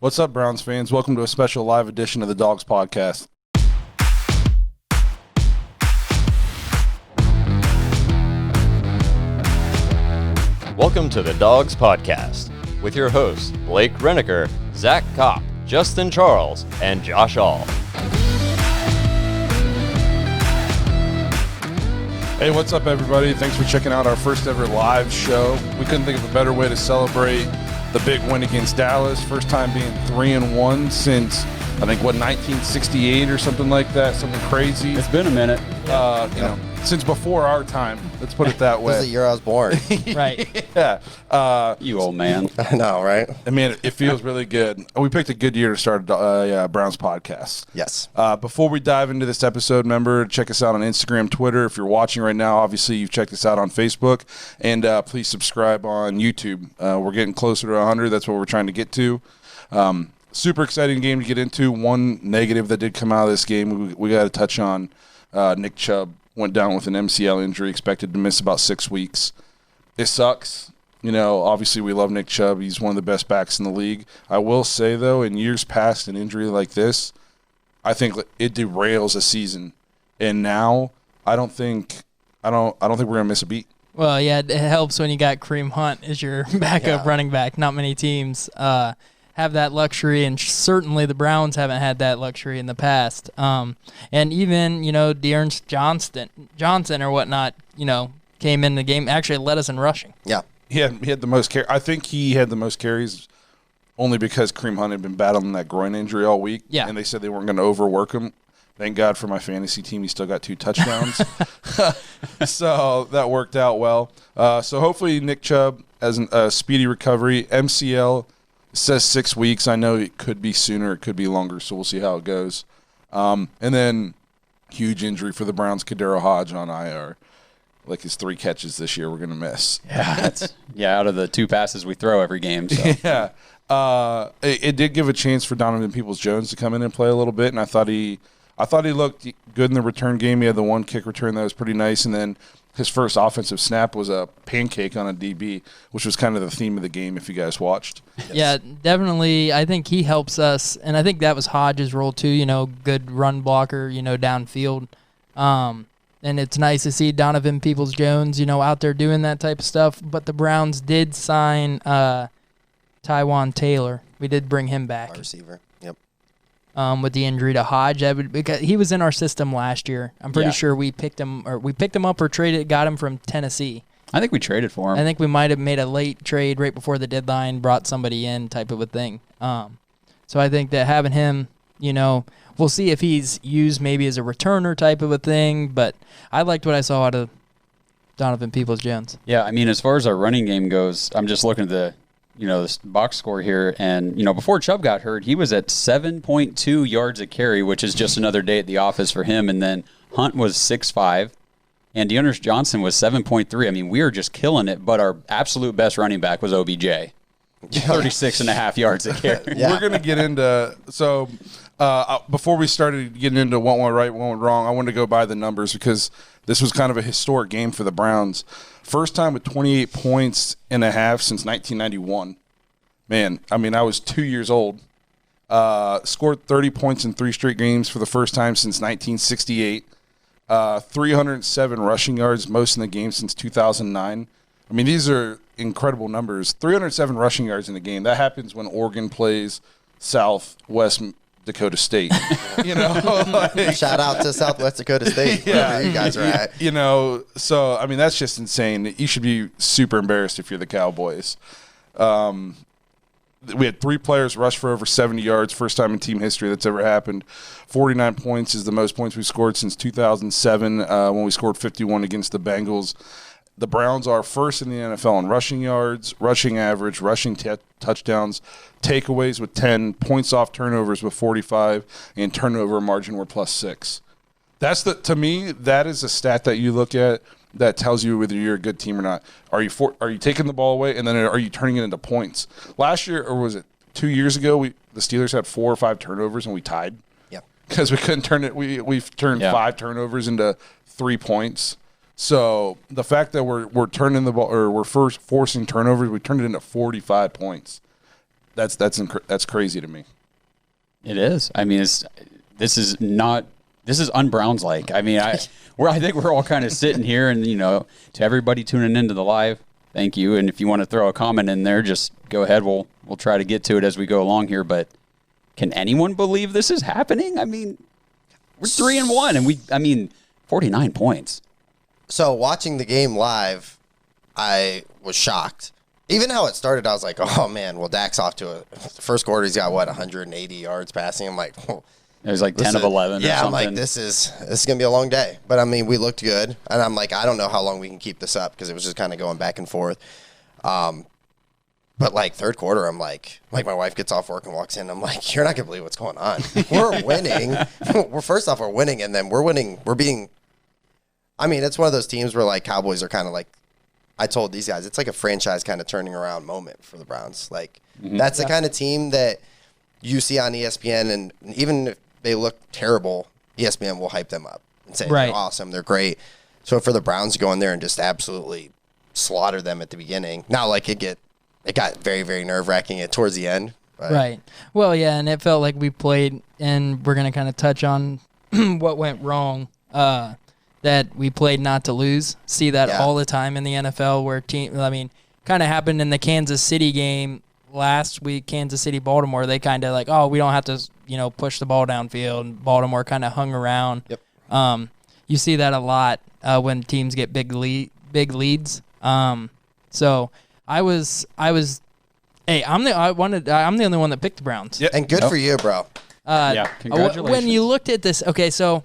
What's up, Browns fans? Welcome to a special live edition of the Dawgs podcast. Welcome to the Dawgs podcast with your hosts Blake Reneker, Zach Kopp, Justin Charles, and Josh All. Hey, what's up, everybody? Thanks for checking out our first ever live show. We couldn't think of a better way to celebrate the big win against Dallas. First time being 3-1 since, I think, 1968 or something like that. Something crazy. It's been a minute. Since before our time. Let's put it that way. This is the year I was born. Right. Yeah. You old man. I know, right? I mean, it feels really good. We picked a good year to start a Browns podcast. Yes. Before we dive into this episode, remember, check us out on Instagram, Twitter. If you're watching right now, obviously you've checked us out on Facebook. And please subscribe on YouTube. We're getting closer to 100. That's what we're trying to get to. Super exciting game to get into. One negative that did come out of this game, we got to touch on Nick Chubb. Went down with an MCL injury, expected to miss about 6 weeks. It sucks. You know, obviously we love Nick Chubb. He's one of the best backs in the league. I will say, though, in years past, an injury like this, I think it derails a season. And now I don't think we're gonna miss a beat. Well, yeah, it helps when you got Kareem Hunt as your backup running back. Not many teams have that luxury, and certainly the Browns haven't had that luxury in the past. And even, Dearn's Johnson or whatnot, came in the game, actually led us in rushing. Yeah. He had the most carries. I think he had the most carries only because Kareem Hunt had been battling that groin injury all week. Yeah. And they said they weren't going to overwork him. Thank God for my fantasy team. He still got 2 touchdowns. So that worked out well. So hopefully Nick Chubb has a speedy recovery. MCL says 6 weeks. I know it could be sooner. It could be longer. So we'll see how it goes. And then huge injury for the Browns, Kadero Hodge on IR. Like his 3 catches this year we're going to miss. Yeah, out of the 2 passes we throw every game. So. Yeah. It did give a chance for Donovan Peoples-Jones to come in and play a little bit, and I thought he looked good in the return game. He had the 1 kick return that was pretty nice, and then his first offensive snap was a pancake on a DB, which was kind of the theme of the game if you guys watched. Yes. Yeah, definitely. I think he helps us, and I think that was Hodge's role too, good run blocker, downfield. And it's nice to see Donovan Peoples-Jones, out there doing that type of stuff. But the Browns did sign Tywan Taylor. We did bring him back. Our receiver. Yep. With the injury to Hodge, because he was in our system last year. I'm pretty sure we picked him up or got him from Tennessee. I think we traded for him. I think we might have made a late trade right before the deadline, brought somebody in, type of a thing. So I think that having him, we'll see if he's used maybe as a returner type of a thing. But I liked what I saw out of Donovan Peoples-Jones. Yeah, I mean, as far as our running game goes, I'm just looking at the this box score here, and before Chubb got hurt, he was at 7.2 yards a carry, which is just another day at the office for him. And then Hunt was 6.5, and Dearn's Johnson was 7.3. I mean, we were just killing it. But our absolute best running back was OBJ, 36.5 yards a carry. Yeah. We're gonna get into before we started getting into what went right, what went wrong. I wanted to go by the numbers because this was kind of a historic game for the Browns. First time with 28 points and a half since 1991. Man, I mean, I was 2 years old. Scored 30 points in 3 straight games for the first time since 1968. 307 rushing yards, most in the game since 2009. I mean, these are incredible numbers. 307 rushing yards in a game. That happens when Oregon plays Southwest Dakota State. Shout out to Southwest Dakota State, wherever you guys are at. So I mean, that's just insane. You should be super embarrassed if you're the Cowboys. We had 3 players rush for over 70 yards, first time in team history that's ever happened. 49 points is the most points we've scored since 2007 when we scored 51 against the Bengals. The Browns are first in the NFL in rushing yards, rushing average, rushing touchdowns, takeaways with 10, points off turnovers with 45, and turnover margin were +6. To me, that is a stat that you look at that tells you whether you're a good team or not. Are you taking the ball away, and then are you turning it into points? Last year, or was it 2 years ago, the Steelers had 4 or 5 turnovers and we tied. Yeah, because we couldn't turn it. We've turned 5 turnovers into 3 points. So the fact that we're turning the ball, or we're forcing turnovers, we turned it into 45 points. That's crazy to me. It is. I mean, this is un-Browns like. I mean, I think we're all kind of sitting here, and to everybody tuning into the live, thank you. And if you want to throw a comment in there, just go ahead. We'll try to get to it as we go along here. But can anyone believe this is happening? I mean, we're 3-1, and 49 points. So watching the game live, I was shocked. Even how it started, I was like, oh, man, well, Dak's off to the first quarter. He's got, 180 yards passing. I'm like, oh. It was like 10 of 11 or something. Yeah, I'm like, this is going to be a long day. But, I mean, we looked good. And I'm like, I don't know how long we can keep this up because it was just kind of going back and forth. But, third quarter, I'm like my wife gets off work and walks in. I'm like, you're not going to believe what's going on. We're winning. First off, we're winning. And then we're winning. We're being – I mean, it's one of those teams where, Cowboys are kind of like – I told these guys, it's like a franchise kind of turning around moment for the Browns. That's the kind of team that you see on ESPN, and even if they look terrible, ESPN will hype them up and say they're awesome, they're great. So for the Browns to go in there and just absolutely slaughter them at the beginning, now it got very, very nerve-wracking towards the end. But. Right. Well, yeah, and it felt like we played, and we're going to kind of touch on what went wrong. That we played not to lose. See that all the time in the NFL where kind of happened in the Kansas City game last week, Kansas City-Baltimore. They kind of we don't have to, push the ball downfield. Baltimore kind of hung around. Yep. You see that a lot when teams get big leads. So I was hey, I'm the only one that picked the Browns. Yep. And good for you, bro. Congratulations. When you looked at this, okay, so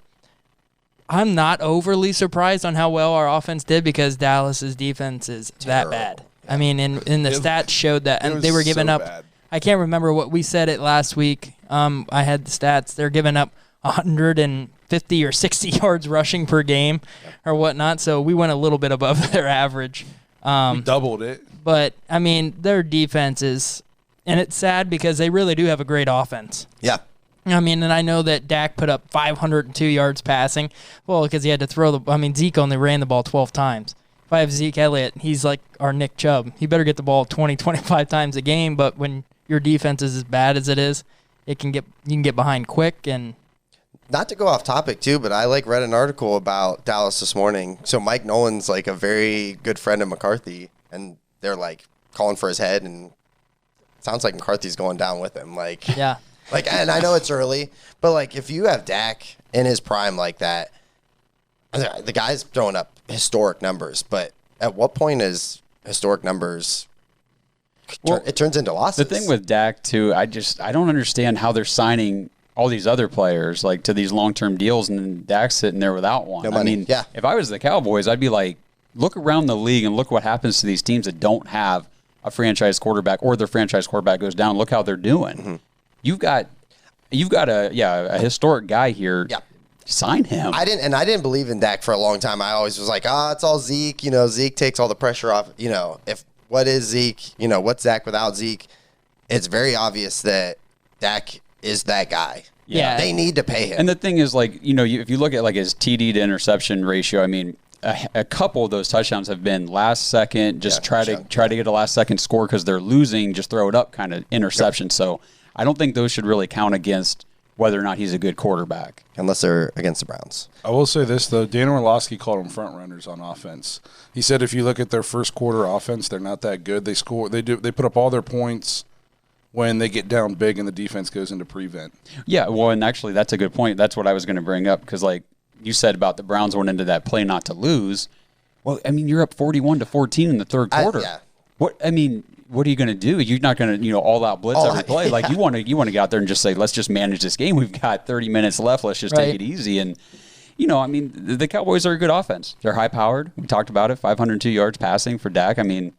I'm not overly surprised on how well our offense did because Dallas's defense is that bad. I mean, in the stats showed that, and they were giving up. Bad. I can't remember what we said it last week. I had the stats. They're giving up 150 or 60 yards rushing per game or whatnot, so we went a little bit above their average. We doubled it. But, I mean, their defense is, and it's sad because they really do have a great offense. Yeah. I mean, and I know that Dak put up 502 yards passing. Well, because he had to throw Zeke only ran the ball 12 times. If I have Zeke Elliott, he's like our Nick Chubb. He better get the ball 20, 25 times a game, but when your defense is as bad as it is, you can get behind quick. And not to go off topic too, but I read an article about Dallas this morning. So Mike Nolan's a very good friend of McCarthy, and they're calling for his head, and it sounds like McCarthy's going down with him. Yeah. And I know it's early, but if you have Dak in his prime like that, the guy's throwing up historic numbers. But at what point is historic numbers? It turns into losses. The thing with Dak too, I don't understand how they're signing all these other players to these long-term deals, and then Dak's sitting there without one. No money. I mean, if I was the Cowboys, I'd be like, look around the league and look what happens to these teams that don't have a franchise quarterback, or their franchise quarterback goes down. Look how they're doing. Mm-hmm. You've got a historic guy here. Yeah. Sign him. I didn't believe in Dak for a long time. I always was like, it's all Zeke. Zeke takes all the pressure off. What is Zeke? What's Dak without Zeke? It's very obvious that Dak is that guy. Yeah. They need to pay him. And the thing is, if you look at his TD to interception ratio, I mean, a couple of those touchdowns have been last second, try to get a last second score because they're losing, just throw it up kind of interception. Yep. So I don't think those should really count against whether or not he's a good quarterback. Unless they're against the Browns. I will say this, though. Dan Orlovsky called them front runners on offense. He said if you look at their first quarter offense, they're not that good. They put up all their points when they get down big and the defense goes into prevent. Yeah, well, and actually that's a good point. That's what I was going to bring up because, you said about the Browns went into that play not to lose. Well, I mean, you're up 41-14 in the third quarter. What are you going to do? You're not going to, all out blitz every play. You want to get out there and just say, let's just manage this game. We've got 30 minutes left. Let's just take it easy. And, the Cowboys are a good offense. They're high powered. We talked about it. 502 yards passing for Dak. I mean,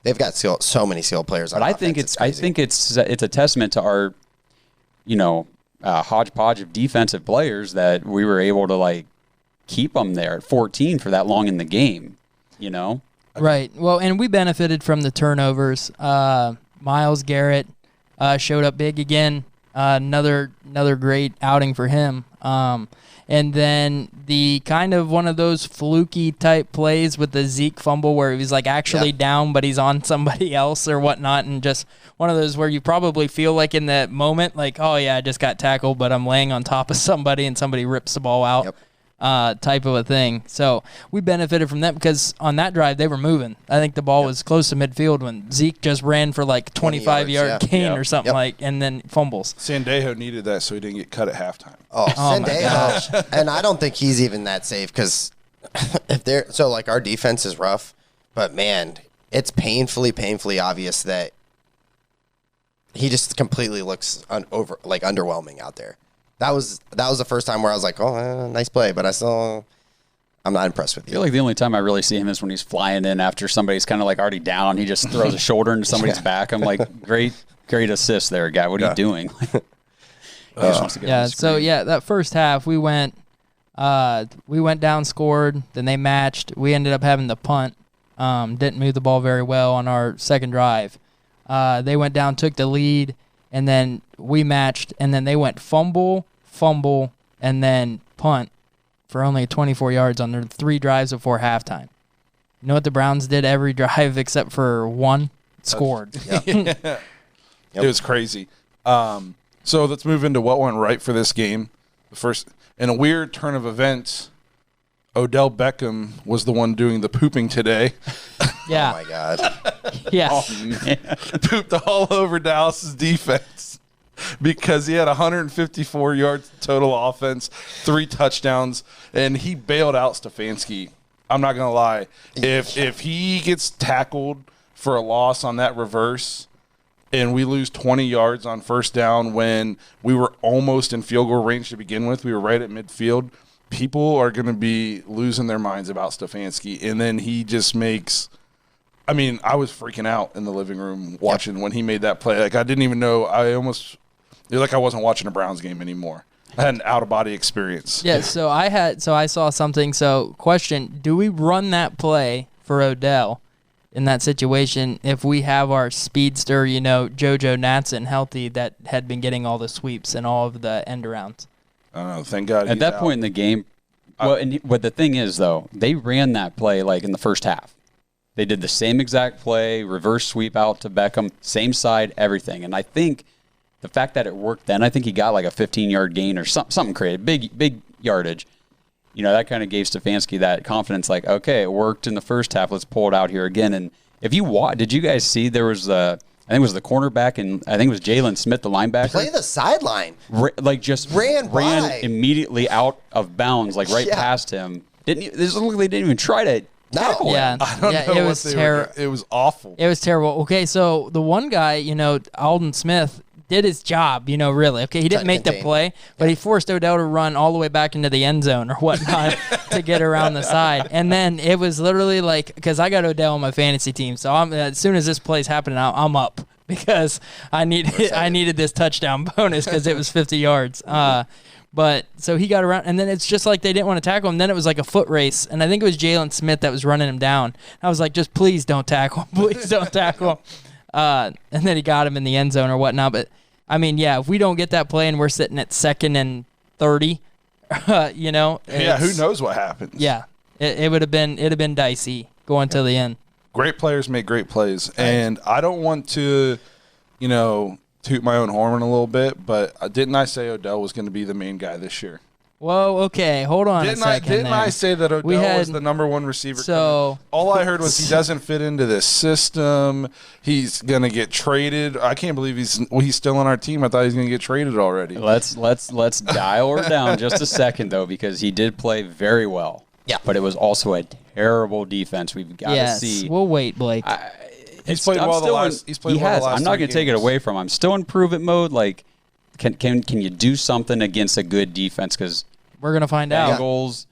they've got so many skilled players. But I think it's a testament to our, hodgepodge of defensive players that we were able to keep them there at 14 for that long in the game. Right. Well, and we benefited from the turnovers. Myles Garrett showed up big again. Another great outing for him. And then the kind of one of those fluky type plays with the Zeke fumble where he's like actually down, but he's on somebody else or whatnot. And just one of those where you probably feel like in that moment, like, oh yeah, I just got tackled, but I'm laying on top of somebody and somebody rips the ball out. Yep. Type of a thing. So we benefited from that because on that drive they were moving. I think the ball was close to midfield when Zeke just ran for like 25-yard gain or something and then fumbles. Sandejo needed that so he didn't get cut at halftime. Oh, my gosh. Sandejo. And I don't think he's even that safe because our defense is rough, but man, it's painfully obvious that he just completely looks underwhelming out there. That was the first time where I was like, oh, nice play, but I'm not impressed with you. I feel like the only time I really see him is when he's flying in after somebody's kind of like already down. He just throws a shoulder into somebody's back. I'm like, great assist there, guy. What are you doing? That first half we went down, scored, then they matched. We ended up having the punt. Didn't move the ball very well on our second drive. They went down, took the lead, and then we matched, and then they went fumble, and then punt for only 24 yards on their 3 drives before halftime. You know what the Browns did every drive except for one? Scored. It was crazy. So let's move into what went right for this game. The first, in a weird turn of events, Odell Beckham was the one doing the pooping today. Yeah. Oh, my God. Yeah. Pooped all over Dallas's defense because he had 154 yards total offense, 3 touchdowns, and he bailed out Stefanski. I'm not going to lie. If he gets tackled for a loss on that reverse and we lose 20 yards on first down when we were almost in field goal range to begin with, we were right at midfield, people are going to be losing their minds about Stefanski. And then he just makes – I mean, I was freaking out in the living room watching when he made that play. Like, I didn't even know. It was like I wasn't watching a Browns game anymore. I had an out-of-body experience. Yeah, so I saw something. So, question, do we run that play for Odell in that situation if we have our speedster, JoJo Natson healthy that had been getting all the sweeps and all of the end-arounds? I don't know. Thank God At that point in the game, but the thing is, though, they ran that play like in the first half. They did the same exact play, reverse sweep out to Beckham, same side, everything. And I think the fact that it worked then, I think he got like a 15-yard gain or something creative, big yardage. That kind of gave Stefanski that confidence, like, okay, it worked in the first half. Let's pull it out here again. And if you did you guys see there was I think it was the cornerback, and I think it was Jalen Smith, the linebacker. Play the sideline. Ran by. immediately out of bounds, like past him. They didn't even try to tackle him. Yeah, I don't know it was terrible. It was awful. It was terrible. Okay, so the one guy, Alden Smith, did his job, really. Okay, he didn't make the play, but he forced Odell to run all the way back into the end zone or whatnot to get around the side. And then it was literally like, because I got Odell on my fantasy team, so as soon as this play's happening, I'm up because I needed this touchdown bonus because it was 50 yards. But so he got around, and then it's just like they didn't want to tackle him. Then it was like a foot race, and I think it was Jalen Smith that was running him down. I was like, just please don't tackle him. Please don't tackle him. And then he got him in the end zone or whatnot. But, I mean, yeah, if we don't get that play and we're sitting at 2nd and 30, Yeah, who knows what happens. Yeah, it would have been dicey going to the end. Great players make great plays, and I don't want to, toot my own horn a little bit, but didn't I say Odell was going to be the main guy this year? Whoa, okay, hold on a second. Didn't I say that Odell was the number 1 receiver? So all I heard was he doesn't fit into this system. He's going to get traded. I can't believe he's still on our team. I thought he was going to get traded already. Let's dial her down just a second, though, because he did play very well. Yeah. But it was also a terrible defense. We've got to see. We'll wait, Blake. He's played well the last. He's played well the last. I'm not going to take it away from him. I'm still in prove-it mode. Like, can you do something against a good defense? Because we're going to find out. Bengals,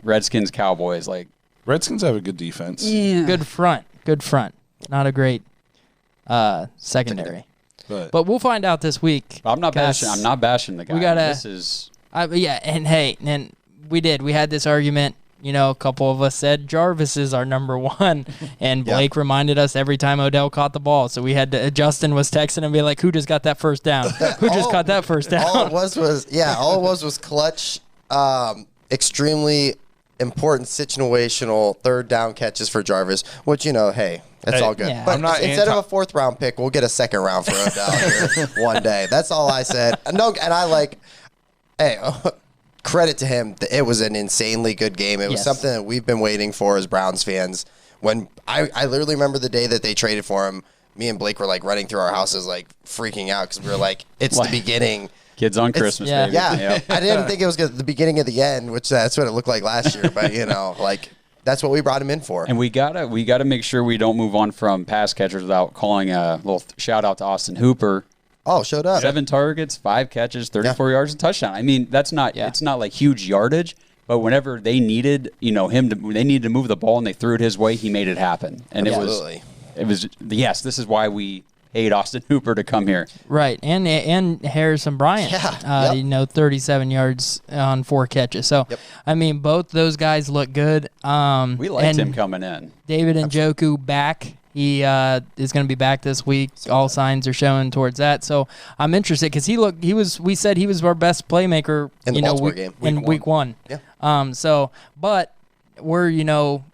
Redskins, Cowboys. Like, Redskins have a good defense. Yeah. Good front. Not a great secondary. But we'll find out this week. I'm not bashing the guy. We gotta. This is. And we did. We had this argument. a couple of us said Jarvis is our number one, and Blake reminded us every time Odell caught the ball. So we had to. Justin was texting and be like, "Who just got that first down? Who just caught that first down?" All it was clutch, extremely important situational third down catches for Jarvis. Which hey. That's all good. Yeah. But instead of a 4th round pick, we'll get a 2nd round for Odell here one day. That's all I said. Credit to him. It was an insanely good game. It was something that we've been waiting for as Browns fans. When I literally remember the day that they traded for him, me and Blake were like running through our houses, like freaking out because we were like, it's the beginning. Kids on Christmas, baby. Yeah. Yep. I didn't think it was the beginning of the end, which that's what it looked like last year. But, that's what we brought him in for. And we gotta make sure we don't move on from pass catchers without calling a little shout out to Austin Hooper. Oh, showed up. 7 targets, 5 catches, 34 yards, and touchdown. I mean, that's not it's not like huge yardage, but whenever they needed they needed to move the ball and they threw it his way, he made it happen. And it was this is why we paid Austin Hooper to come here. Right, and Harrison Bryant, 37 yards on 4 catches. So, I mean, both those guys look good. We liked him coming in. David Njoku back. He is going to be back this week. All signs are showing towards that. So I'm interested because we said he was our best playmaker in the Baltimore game in week one. Yeah. But we're now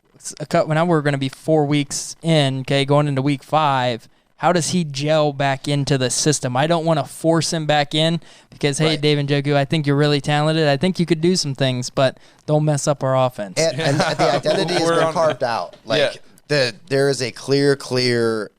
we're going to be 4 weeks in. Okay, going into week 5. How does he gel back into the system? I don't want to force him back in because, hey, David Njoku, I think you're really talented. I think you could do some things, but don't mess up our offense. And the identity has been carved out. There is a clear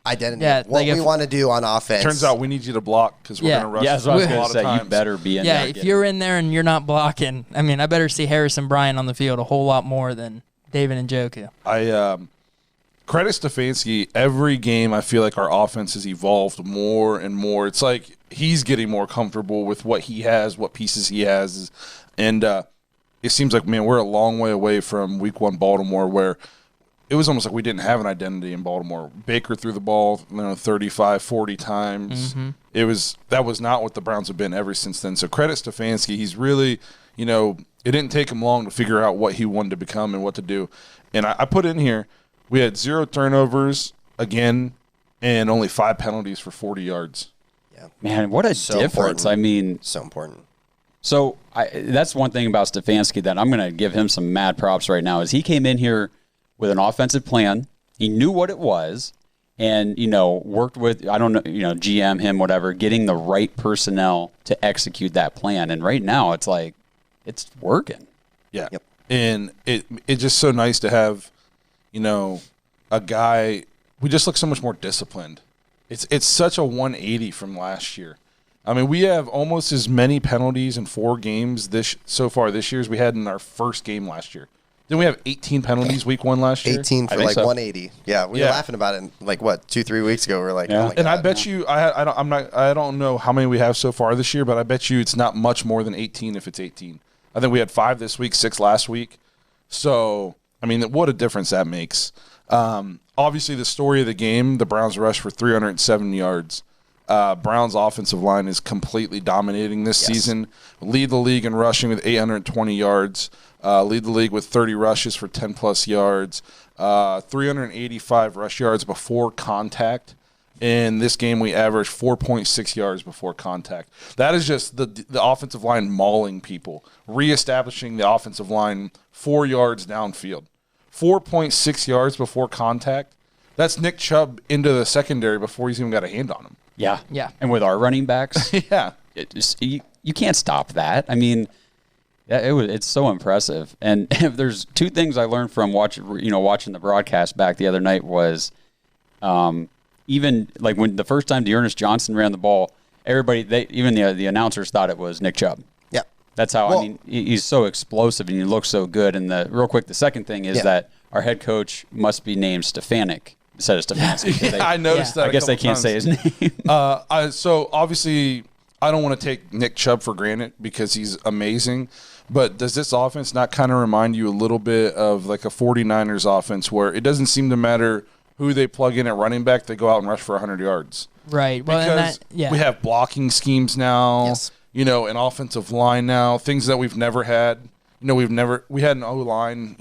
identity. Yeah, what we want to do on offense. Turns out we need you to block because we're going to rush. Yeah, that's what I was a going lot to say. of times. You better be in there. Yeah, if you're in there and you're not blocking, I mean, I better see Harrison Bryant on the field a whole lot more than David Njoku. Credit Stefanski. Every game, I feel like our offense has evolved more and more. It's like he's getting more comfortable with what he has, what pieces he has. And it seems like, man, we're a long way away from week 1 Baltimore where it was almost like we didn't have an identity in Baltimore. Baker threw the ball 35, 40 times. Mm-hmm. That was not what the Browns have been ever since then. So credit Stefanski. He's really, it didn't take him long to figure out what he wanted to become and what to do. And I put in here, we had 0 turnovers again and only 5 penalties for 40 yards. Yeah. Man, what a difference. Important. I mean, so important. So that's one thing about Stefanski that I'm going to give him some mad props right now is he came in here with an offensive plan. He knew what it was and, worked with, GM, him, whatever, getting the right personnel to execute that plan. And right now it's like, it's working. Yeah. Yep. And it's just so nice to have, a guy, we just look so much more disciplined. It's such a 180 from last year. I mean, we have almost as many penalties in 4 games so far this year as we had in our first game last year. Didn't we have 18 penalties week 1 last year? 18 for 180. Yeah, we were laughing about it 2-3 weeks ago. We were like, oh my God. And I bet you, I don't know how many we have so far this year, but I bet you it's not much more than 18 if it's 18. I think we had 5 this week, 6 last week. So, I mean, what a difference that makes. Obviously, the story of the game, the Browns rushed for 307 yards. Browns' offensive line is completely dominating this season. Lead the league in rushing with 820 yards. Lead the league with 30 rushes for 10-plus yards. 385 rush yards before contact. In this game, we averaged 4.6 yards before contact. That is just the offensive line mauling people, reestablishing the offensive line 4 yards downfield. 4.6 yards before contact. That's Nick Chubb into the secondary before he's even got a hand on him. Yeah. And with our running backs, you can't stop that. I mean, it's so impressive. And if there's 2 things I learned from watching the broadcast back the other night was, even like when the first time Dearness Johnson ran the ball, everybody, even the announcers thought it was Nick Chubb. Yeah. That's how, he's so explosive and he looks so good. And the second thing is that our head coach must be named Stefanik instead of Stefanski. I noticed that. I guess they can't say his name. So obviously, I don't want to take Nick Chubb for granted because he's amazing. But does this offense not kind of remind you a little bit of like a 49ers offense where it doesn't seem to matter who they plug in at running back, they go out and rush for 100 yards? Right. Well, because we have blocking schemes now, an offensive line now, things that we've never had. we had an O-line,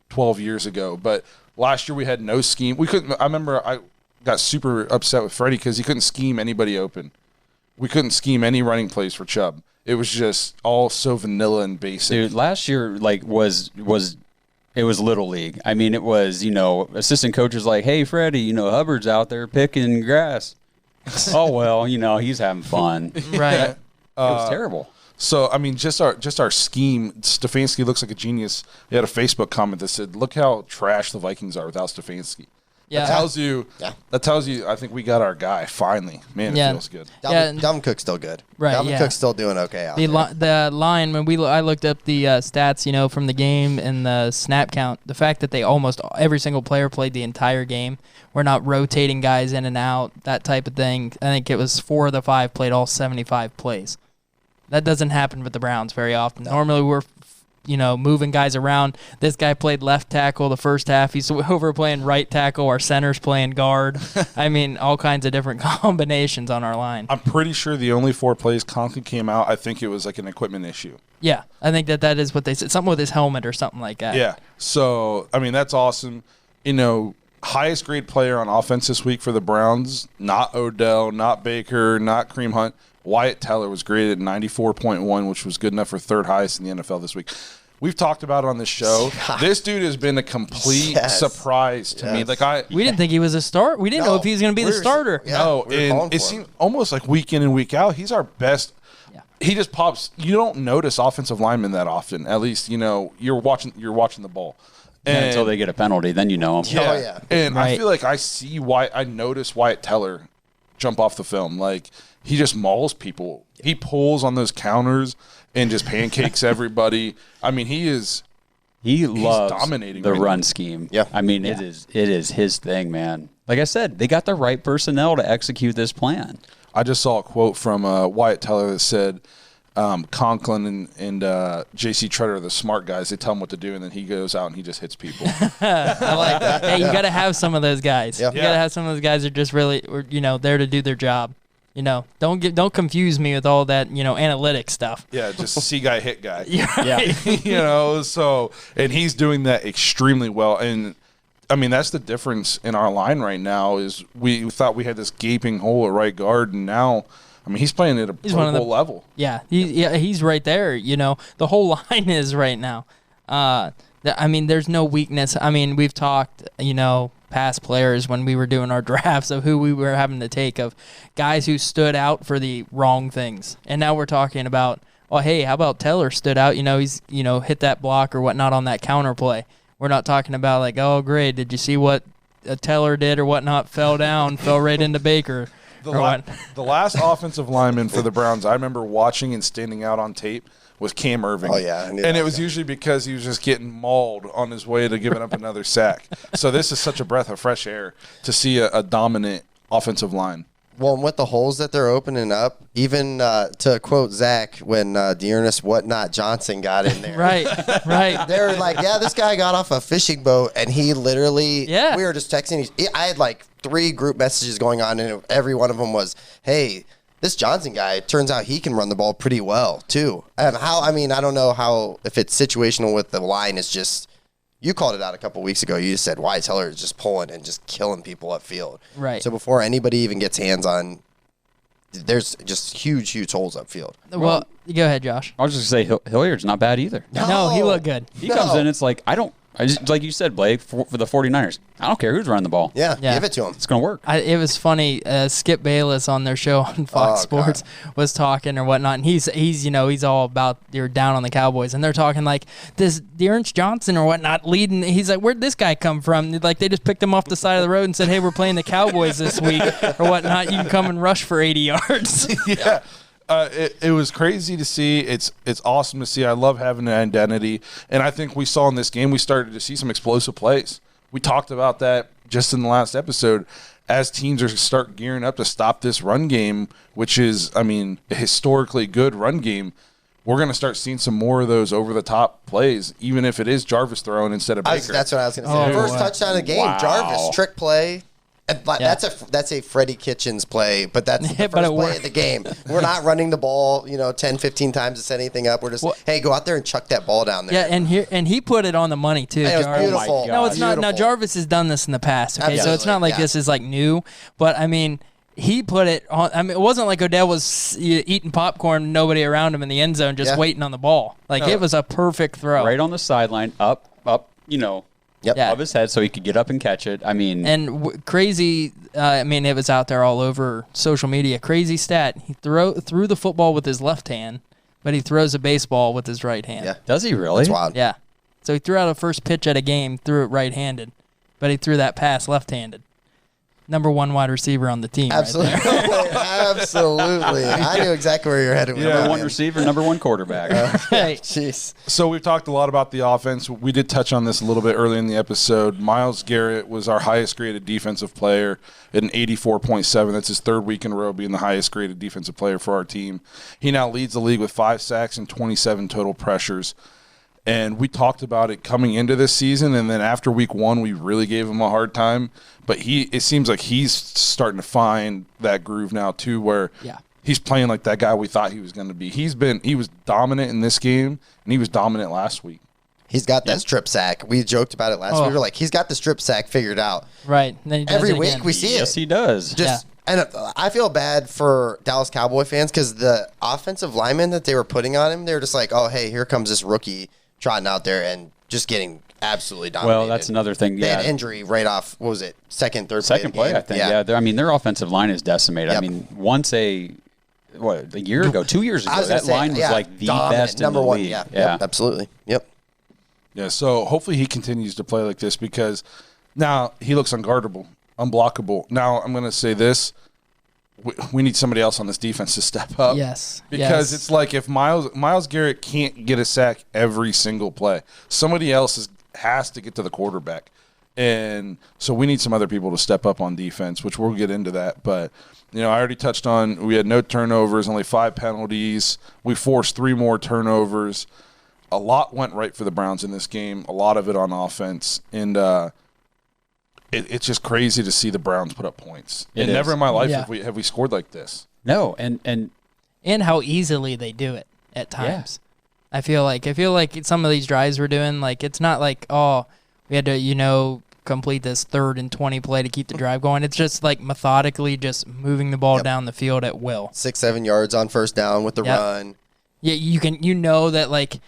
12 years ago, but last year we had no scheme. I remember I got super upset with Freddie because he couldn't scheme anybody open. We couldn't scheme any running plays for Chubb. It was just all so vanilla and basic. Dude, last year was Little League. I mean, it was, assistant coaches like, hey, Freddie, Hubbard's out there picking grass. Oh, well, he's having fun. Right. It was terrible. So, I mean, just our scheme, Stefanski looks like a genius. He had a Facebook comment that said, look how trash the Vikings are without Stefanski. Yeah. That tells you, I think we got our guy, finally. Man, it feels good. Dalvin Cook's still good. Right, Dalvin Cook's still doing okay out there. The line, I looked up the stats, from the game and the snap count, the fact that they almost every single player played the entire game. We're not rotating guys in and out, that type of thing. I think it was 4 of the 5 played all 75 plays. That doesn't happen with the Browns very often. No. Normally we're, moving guys around. This guy played left tackle the first half. He's over playing right tackle. Our center's playing guard. I mean, all kinds of different combinations on our line. I'm pretty sure the only 4 plays Conklin came out, I think it was like an equipment issue. Yeah, I think that is what they said. Something with his helmet or something like that. Yeah. So, I mean, that's awesome. Highest grade player on offense this week for the Browns, not Odell, not Baker, not Kareem Hunt. Wyatt Teller was graded at 94.1, which was good enough for 3rd highest in the NFL this week. We've talked about it on this show. This dude has been a complete surprise to me. We didn't think he was a start. We didn't know if he was going to be the starter. Yeah, and it seemed almost like week in and week out, he's our best. Yeah. He just pops. You don't notice offensive linemen that often. At least you're watching the ball. Until they get a penalty, then you know them. Yeah. Oh, yeah. And I feel like I notice Wyatt Teller jump off the film. Like, he just mauls people. He pulls on those counters and just pancakes everybody. I mean, he's dominating the run scheme. Yeah. I mean, it is his thing, man. Like I said, they got the right personnel to execute this plan. I just saw a quote from Wyatt Teller that said, Conklin and J.C. Treader are the smart guys. They tell him what to do, and then he goes out and he just hits people. I like that. Hey, you got to have some of those guys. Yeah. You got to have some of those guys that are just really, there to do their job. Don't confuse me with all that, analytic stuff. Yeah, just see guy, hit guy. Yeah. So, and he's doing that extremely well. And, I mean, that's the difference in our line right now is we thought we had this gaping hole at right guard, and now – I mean, he's playing at a Pro Bowl level. Yeah, he's right there. The whole line is right now. I mean, there's no weakness. I mean, we've talked, past players when we were doing our drafts of who we were having to take, of guys who stood out for the wrong things. And now we're talking about, hey, how about Teller stood out? He's, hit that block or whatnot on that counter play. We're not talking about like, oh, great, did you see what Teller did or whatnot? Fell right into Baker. The last offensive lineman for the Browns I remember watching and standing out on tape was Cam Irving. Oh, yeah. And it was usually because he was just getting mauled on his way to giving up another sack. So this is such a breath of fresh air to see a dominant offensive line. Well, and with the holes that they're opening up, even to quote Zach, when Dearness Whatnot Johnson got in there. Right. They were like, this guy got off a fishing boat, and he literally, we were just texting. I had like 3 group messages going on, and every one of them was, hey, this Johnson guy, turns out he can run the ball pretty well, too. And I don't know if it's situational with the line is just, you called it out a couple weeks ago. You just said Wyatt Teller is just pulling and just killing people upfield. Right. So before anybody even gets hands on, there's just huge holes upfield. Well, go ahead, Josh. I was just going to say, Hilliard's not bad either. No, he looked good. He comes in, it's like, like you said, Blake, for the 49ers, I don't care who's running the ball. Yeah. Give it to him. It's going to work. It was funny. Skip Bayless on their show on Fox Sports was talking or whatnot, and he's all about you're down on the Cowboys, and they're talking like this Dearness Johnson or whatnot leading. He's like, where'd this guy come from? Like they just picked him off the side of the road and said, hey, we're playing the Cowboys this week or whatnot. You can come and rush for 80 yards. Yeah. It was crazy to see. It's awesome to see. I love having an identity. And I think we saw in this game, we started to see some explosive plays. We talked about that just in the last episode. As teams start gearing up to stop this run game, which is, a historically good run game, we're going to start seeing some more of those over-the-top plays, even if it is Jarvis throwing instead of Baker. That's what I was going to say. First touchdown of the game, Jarvis, trick play. That's a Freddie Kitchens play, but that's the But first it play worked. of the game. We're not running the ball, 10, 15 times to set anything up. We're just, hey, go out there and chuck that ball down there. Yeah, and he put it on the money too. It was Jarvis. beautiful. No, it's not. Now Beautiful. Jarvis has done this in the past. Okay, so it's not like Absolutely, this is like new. But I mean, he put it on. I mean, it wasn't like Odell was eating popcorn, nobody around him in the end zone, just waiting on the ball. Like it was a perfect throw. Right on the sideline, up, Yep. Yeah. above his head so he could get up and catch it. I mean, And crazy, I mean, it was out there all over social media. Crazy stat. He threw the football with his left hand, but he throws a baseball with his right hand. Yeah. does he really? That's wild. Yeah. So he threw out a first pitch at a game, threw it right-handed, but he threw that pass left-handed. Number 1 wide receiver on the team. Absolutely. Right Absolutely. I knew exactly where you were headed with Yeah. that. Number 1 man. receiver, number 1 quarterback. there. Hey, Jeez. So we've talked a lot about the offense. We did touch on this a little bit early in the episode. Myles Garrett was our highest graded defensive player at an 84.7. That's his third week in a row being the highest graded defensive player for our team. He now leads the league with 5 sacks and 27 total pressures. And we talked about it coming into this season, and then after week 1, we really gave him a hard time. But it seems like he's starting to find that groove now too, where he's playing like that guy we thought he was going to be. He was dominant in this game, and he was dominant last week. He's got that strip sack. We joked about it last week. We were like, he's got the strip sack figured out. right. And then he does Every it week again. we see Yes, it. he does. And I feel bad for Dallas Cowboy fans because the offensive linemen that they were putting on him, they were just like, oh, hey, here comes this rookie trotting out there and just getting absolutely dominated. Well, that's another thing. They Yeah, had injury right off, what was it, second, third second play play, of the I game? think. Yeah, I mean, their offensive line is decimated. I Yep. mean, a year ago, 2 years I ago, was gonna that say, line was like the dominant, best number in the one. league. Yeah, Yep, absolutely. Yep. Yeah, so hopefully he continues to play like this because now he looks unguardable, unblockable. Now I'm going to say this. We need somebody else on this defense to step up. Yes. Because yes. it's like if Myles Garrett can't get a sack every single play, somebody else has to get to the quarterback. And so we need some other people to step up on defense, which we'll get into that. But, I already touched on we had no turnovers, only 5 penalties. We forced 3 more turnovers. A lot went right for the Browns in this game, a lot of it on offense. And it's just crazy to see the Browns put up points. Never in my life have we scored like this. No, and how easily they do it at times. Yeah. I feel like some of these drives we're doing, like it's not like, oh, we had to, complete this 3rd and 20 play to keep the drive going. It's just like methodically just moving the ball down the field at will. 6-7 yards on first down with the run. Yeah, that like,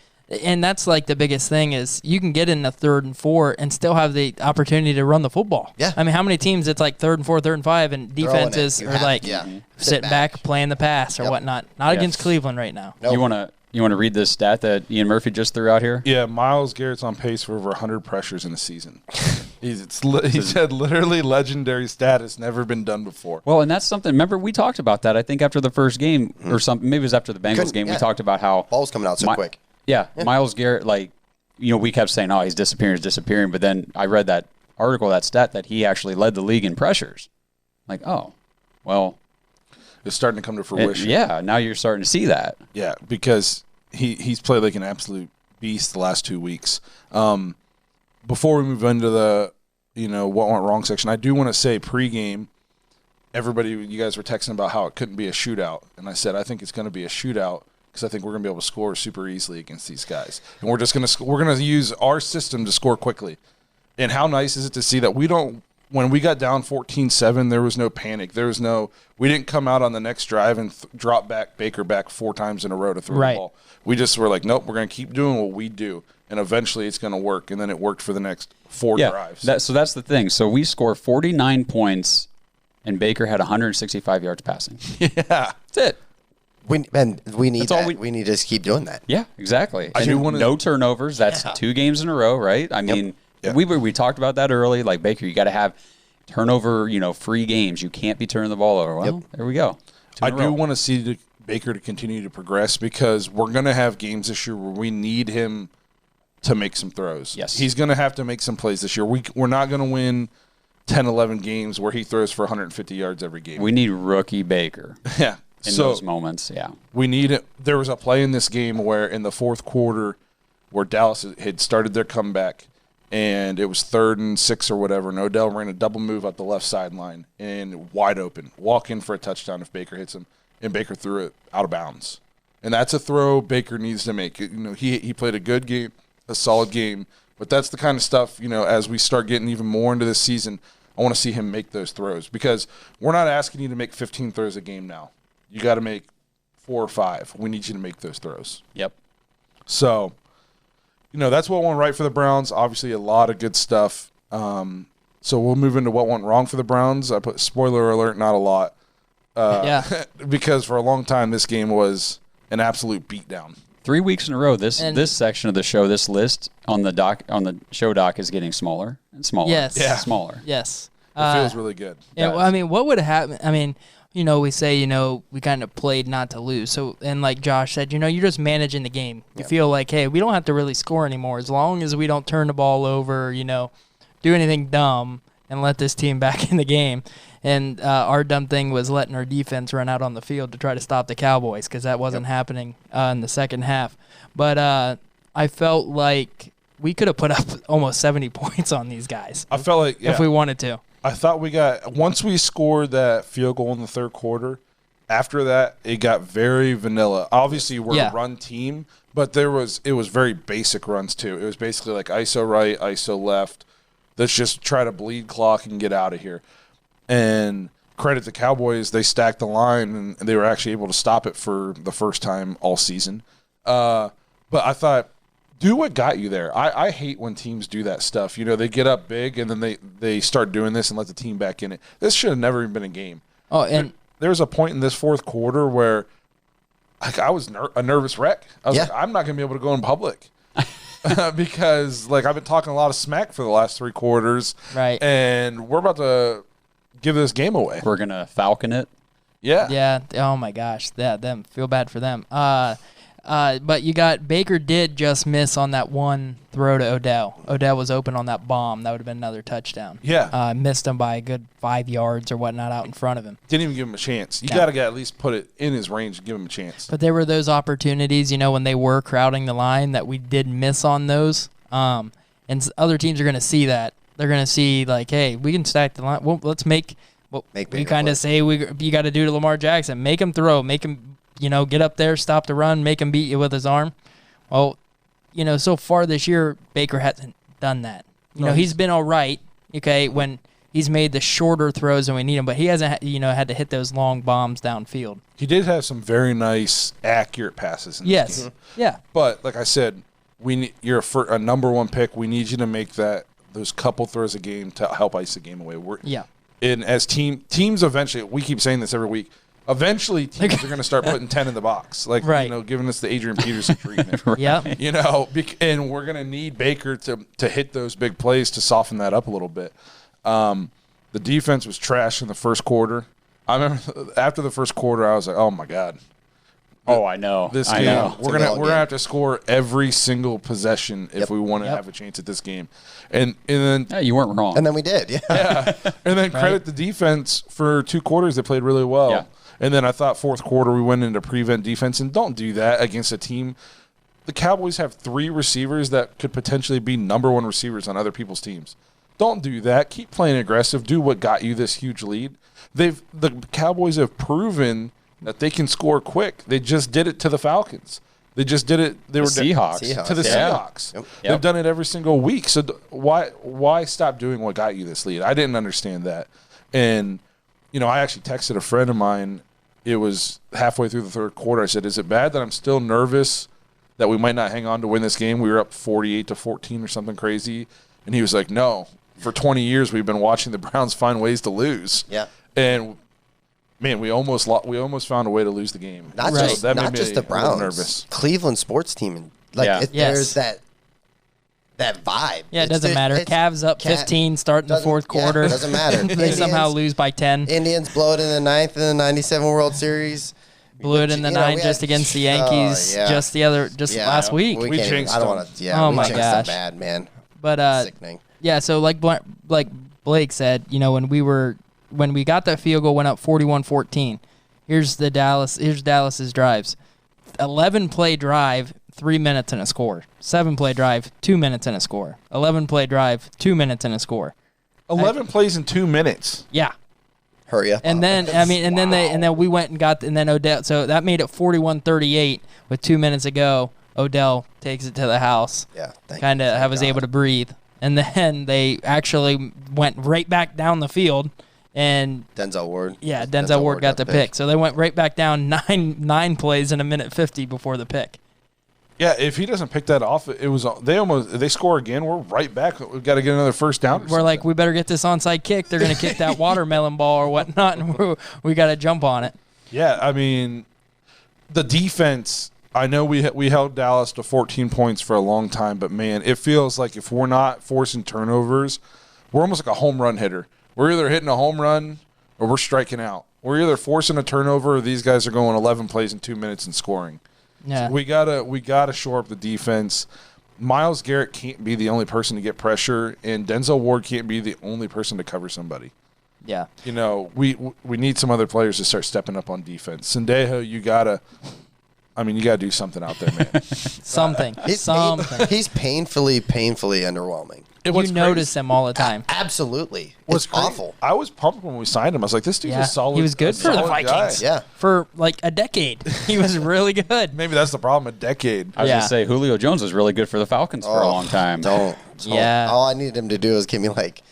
and that's like the biggest thing is you can get in the 3rd and 4 and still have the opportunity to run the football. Yeah. I mean, how many teams it's like 3rd and 4, 3rd and 5, and defenses are like sit back, playing the pass or whatnot. Not against Cleveland right now. Nope. you want to read this stat that Ian Murphy just threw out here? Yeah, Myles Garrett's on pace for over 100 pressures in a season. He said literally legendary status, never been done before. Well, and that's something. Remember, we talked about that. I think after the first game or something. Maybe it was after the Bengals game. We talked about how ball's coming out so quick. Yeah, Myles Garrett, we kept saying, oh, he's disappearing. But then I read that article, that stat, that he actually led the league in pressures. Like, oh, well. It's starting to come to fruition. Now you're starting to see that. Yeah, because he's played like an absolute beast the last 2 weeks. Before we move into the, what went wrong section, I do want to say pregame, you guys were texting about how it couldn't be a shootout. And I said, I think it's going to be a shootout because I think we're going to be able to score super easily against these guys. And we're going to use our system to score quickly. And how nice is it to see that when we got down 14-7, there was no panic. We didn't come out on the next drive and drop Baker back 4 times in a row to throw the ball. We just were like, nope, we're going to keep doing what we do. And eventually it's going to work. And then it worked for the next 4 drives. So that's the thing. So we score 49 points, and Baker had 165 yards passing. Yeah. That's it. We need that. We need to just keep doing that. Yeah, exactly. No turnovers. That's 2 games in a row, right? I mean, we talked about that early. Like, Baker, you got to have turnover, free games. You can't be turning the ball over. Well, there we go. I do want to see Baker to continue to progress because we're going to have games this year where we need him to make some throws. Yes. He's going to have to make some plays this year. We're not going to win 10, 11 games where he throws for 150 yards every game. We need rookie Baker. Yeah. In those moments, yeah. We need it. There was a play in this game where in the 4th quarter where Dallas had started their comeback and it was 3rd and 6 or whatever, and Odell ran a double move up the left sideline and wide open. Walk in for a touchdown if Baker hits him, and Baker threw it out of bounds. And that's a throw Baker needs to make. He played a good game, a solid game, but that's the kind of stuff, as we start getting even more into this season, I want to see him make those throws, because we're not asking you to make 15 throws a game now. You got to make 4 or 5. We need you to make those throws. Yep. So, that's what went right for the Browns. Obviously, a lot of good stuff. So we'll move into what went wrong for the Browns. I put spoiler alert, not a lot. Because for a long time, this game was an absolute beatdown. 3 weeks in a row, this section of the show, this list on the show doc is getting smaller and smaller. Yes. Yeah. Smaller. Yes. It feels really good. Yeah, well, what would happen? We say, we kind of played not to lose. So, and like Josh said, you're just managing the game. You feel like, hey, we don't have to really score anymore as long as we don't turn the ball over, do anything dumb and let this team back in the game. And our dumb thing was letting our defense run out on the field to try to stop the Cowboys, because that wasn't happening in the second half. But I felt like we could have put up almost 70 points on these guys. I felt like if we wanted to. I thought once we scored that field goal in the third quarter, after that it got very vanilla. Obviously we're a run team, but it was very basic runs too. It was basically like ISO right, ISO left. Let's just try to bleed clock and get out of here. And credit the Cowboys, they stacked the line and they were actually able to stop it for the first time all season. But I thought, do what got you there. I hate when teams do that stuff. They get up big and then they start doing this and let the team back in it. This should have never even been a game. Oh, and there was a point in this fourth quarter where I was a nervous wreck. I was like, I'm not going to be able to go in public. Because I've been talking a lot of smack for the last 3 quarters. Right. And we're about to give this game away. We're going to falcon it. Yeah. Yeah. Oh my gosh. Them. Feel bad for them. But you got Baker did just miss on that one throw to Odell. Odell was open on that bomb. That would have been another touchdown. Yeah. Missed him by a good 5 yards or whatnot out in front of him. Didn't even give him a chance. You got to at least put it in his range and give him a chance. But there were those opportunities, when they were crowding the line, that we did miss on those. And other teams are going to see that. They're going to see, hey, we can stack the line. Well, let's make what we kind of say you got to do to Lamar Jackson. Make him throw. Make him, get up there, stop the run, make him beat you with his arm. Well, so far this year, Baker hasn't done that. He's been all right, when he's made the shorter throws when we need him, but he hasn't, had to hit those long bombs downfield. He did have some very nice, accurate passes in this game. Yeah. But like I said, you're a number 1 pick. We need you to make those couple throws a game to help ice the game away. And as teams eventually, we keep saying this every week, eventually teams are going to start putting 10 in the box, giving us the Adrian Peterson treatment. Yeah. And we're going to need Baker to hit those big plays to soften that up a little bit. The defense was trash in the first quarter. I remember after the first quarter, I was like, oh my God. Oh, I know. This game, we're gonna have to score every single possession if we want to have a chance at this game. And then you weren't wrong. And then we did. Yeah. And then credit the defense for 2 quarters. They played really well. Yeah. And then I thought fourth quarter we went into prevent defense, and don't do that against a team. The Cowboys have 3 receivers that could potentially be number 1 receivers on other people's teams. Don't do that. Keep playing aggressive. Do what got you this huge lead. The Cowboys have proven that they can score quick. They just did it to the Falcons. They just did it. They were Seahawks. To the Seahawks. Yep. They've done it every single week. So why stop doing what got you this lead? I didn't understand that. And I actually texted a friend of mine. It was halfway through the third quarter. I said, "Is it bad that I'm still nervous that we might not hang on to win this game? We were up 48-14 or something crazy." And he was like, "No. For 20 years we've been watching the Browns find ways to lose." Yeah. And man, we almost found a way to lose the game. Not So just that made not me just the a little Browns. nervous. Cleveland sports team, and there's that vibe. Yeah, it doesn't matter. Cavs up 15 starting the fourth quarter. Yeah, doesn't matter. They somehow lose by 10. Indians blow it in the 9th in the '97 World Series. Blew it in the 9th just against the Yankees just last week. We We can't even, jinxed I don't them. want to. Yeah, Oh we my jinxed gosh. them bad, man. But Sickening. yeah, so like Blake said, when we got that field goal, went up 41-14. Here's Dallas's drives. 11 play drive, 3 minutes and a score. 7-play drive, 2 minutes and a score. 11-play drive, 2 minutes and a score. 11 plays in 2 minutes. Yeah. Hurry up. And then then we went and got and then Odell. So that made it 41-38 with 2 minutes to go. Odell takes it to the house. Yeah. Kind of was able to breathe. And then they actually went right back down the field. And Denzel Ward. Yeah, Denzel Ward got the pick. So they went right back down nine plays in a minute 50 before the pick. Yeah, if he doesn't pick that off, they score again. We're right back. We've got to get another first down. We're like, we better get this onside kick. They're going to kick that watermelon ball or whatnot, and we got to jump on it. Yeah, I mean, the defense. I know we held Dallas to 14 points for a long time, but man, it feels like if we're not forcing turnovers, we're almost like a home run hitter. We're either hitting a home run or we're striking out. We're either forcing a turnover or these guys are going 11 plays in 2 minutes and scoring. Yeah. So we gotta shore up the defense. Myles Garrett can't be the only person to get pressure, and Denzel Ward can't be the only person to cover somebody. Yeah. You know, we need some other players to start stepping up on defense. Sendejo, you gotta do something out there, man. Something. He's painfully underwhelming. You notice him all the time. Absolutely. It's awful. I was pumped when we signed him. I was like, this dude's a solid. He was good for the Guy. Vikings. Yeah. For like a decade. He was really good. Maybe that's the problem, a decade. I was going to say, Julio Jones was really good for the Falcons for a long time. Don't. Yeah. All I needed him to do is give me like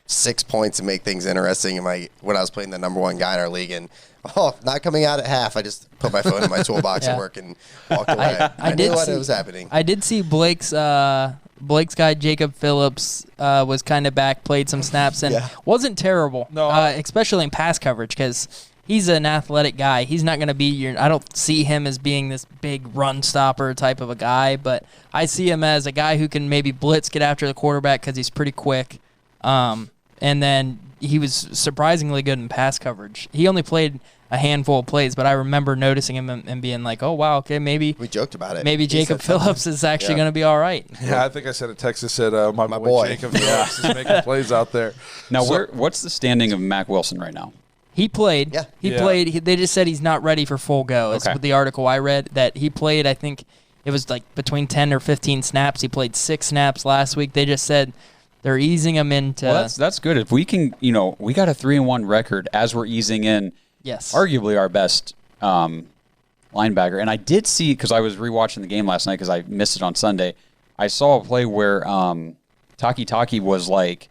6 points and make things interesting when I was playing the number one guy in our league. And, not coming out at half. I just put my phone in my toolbox at work and walked away. I knew what was happening. I did see Blake's guy, Jacob Phillips, was kind of back, played some snaps, and wasn't terrible, especially in pass coverage because he's an athletic guy. He's not going to be I don't see him as being this big run stopper type of a guy, but I see him as a guy who can maybe blitz, get after the quarterback because he's pretty quick. And then he was surprisingly good in pass coverage. He only played a handful of plays, but I remember noticing him and being like, oh, wow, okay, maybe. We joked about it. Maybe Jacob Phillips is actually going to be all right. Yeah, I think I sent a text that said, my boy Jacob Phillips is making plays out there. Now, what's the standing of Mac Wilson right now? He played. Yeah. He played. They just said he's not ready for full go. It's the article I read that he played, I think it was like between 10 or 15 snaps. He played 6 snaps last week. They just said they're easing him into. Well, that's good. If we can, we got a 3-1 record as we're easing in. Yes. Arguably our best linebacker. And I did see, because I was rewatching the game last night because I missed it on Sunday, I saw a play where Taki was like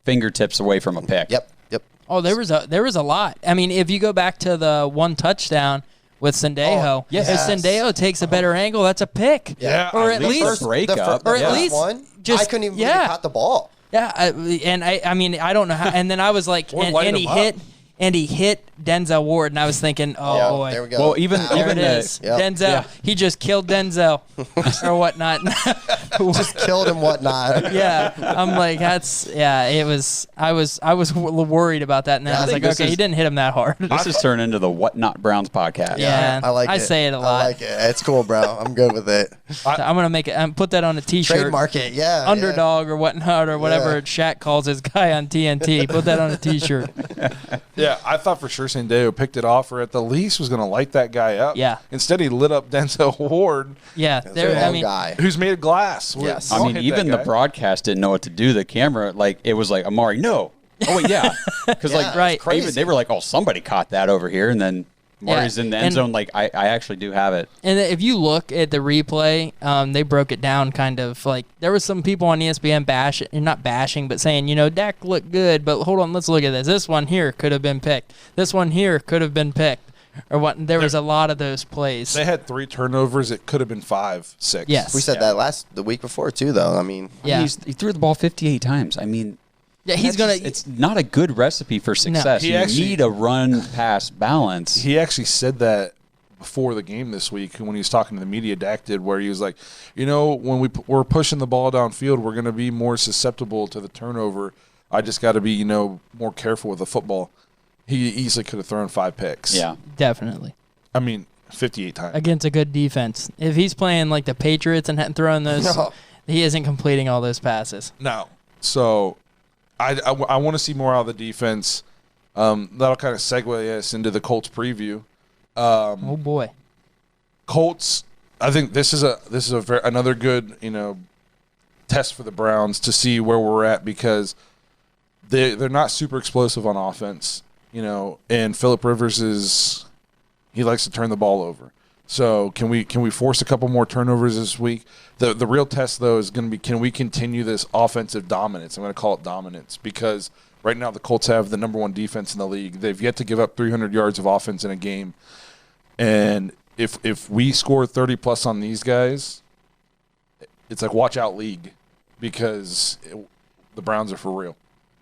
fingertips away from a pick. Yep. Oh, there was a lot. I mean, if you go back to the one touchdown with Sendejo, if Sendejo takes a better angle, that's a pick. Yeah. Or at least breakup. Or at least one. I couldn't even believe he caught the ball. Yeah, I mean, I don't know how. And then I was like, and he hit Denzel Ward, and I was thinking, boy. There we go. Well, even it is. Yep. Denzel, he just killed Denzel or whatnot. Just killed him whatnot. Yeah, I'm like, it was. I was worried about that, and then I was like, okay, he didn't hit him that hard. This has turned into the Whatnot Browns podcast. Yeah, I like it. I say it a lot. I like it. It's cool, bro. I'm good with it. I'm gonna make it. Put that on a T-shirt. Trademark it. Yeah. Underdog or whatnot or whatever Shaq calls his guy on TNT. Put that on a T-shirt. Yeah, I thought for sure Sendejo picked it off, or at the least was going to light that guy up. Yeah. Instead, he lit up Denzel Ward. Yeah, guy who's made of glass. Yes. I mean, even the broadcast didn't know what to do. The camera, it was like, Amari, no. Oh wait, yeah, because crazy. They were like, oh, somebody caught that over here, and then Amari's in the end zone. Like I actually do have it. And if you look at the replay, they broke it down kind of like there was some people on ESPN not bashing, but saying, Dak looked good, but hold on, let's look at this. This one here could have been picked. This one here could have been picked. Or what? There was a lot of those plays. They had 3 turnovers. It could have been 5, 6. Yes. We said that the week before too, though. I mean, he threw the ball 58 times. I mean. Yeah, it's not a good recipe for success. No. You need a run-pass balance. He actually said that before the game this week when he was talking to the media. Dak did, where he was like, when we're pushing the ball downfield, we're going to be more susceptible to the turnover. I just got to be, more careful with the football. He easily could have thrown 5 picks. Yeah, definitely. I mean, 58 times against a good defense. If he's playing like the Patriots and throwing those, he isn't completing all those passes. No. So. I want to see more out of the defense. That'll kind of segue us into the Colts preview. Oh, boy. Colts I think this is another good test for the Browns to see where we're at, because they're not super explosive on offense, and Phillip Rivers he likes to turn the ball over. So can we force a couple more turnovers this week? The real test though is going to be, can we continue this offensive dominance? I'm going to call it dominance, because right now the Colts have the number 1 defense in the league. They've yet to give up 300 yards of offense in a game, and if we score 30 plus on these guys, it's like watch out league, because the Browns are for real.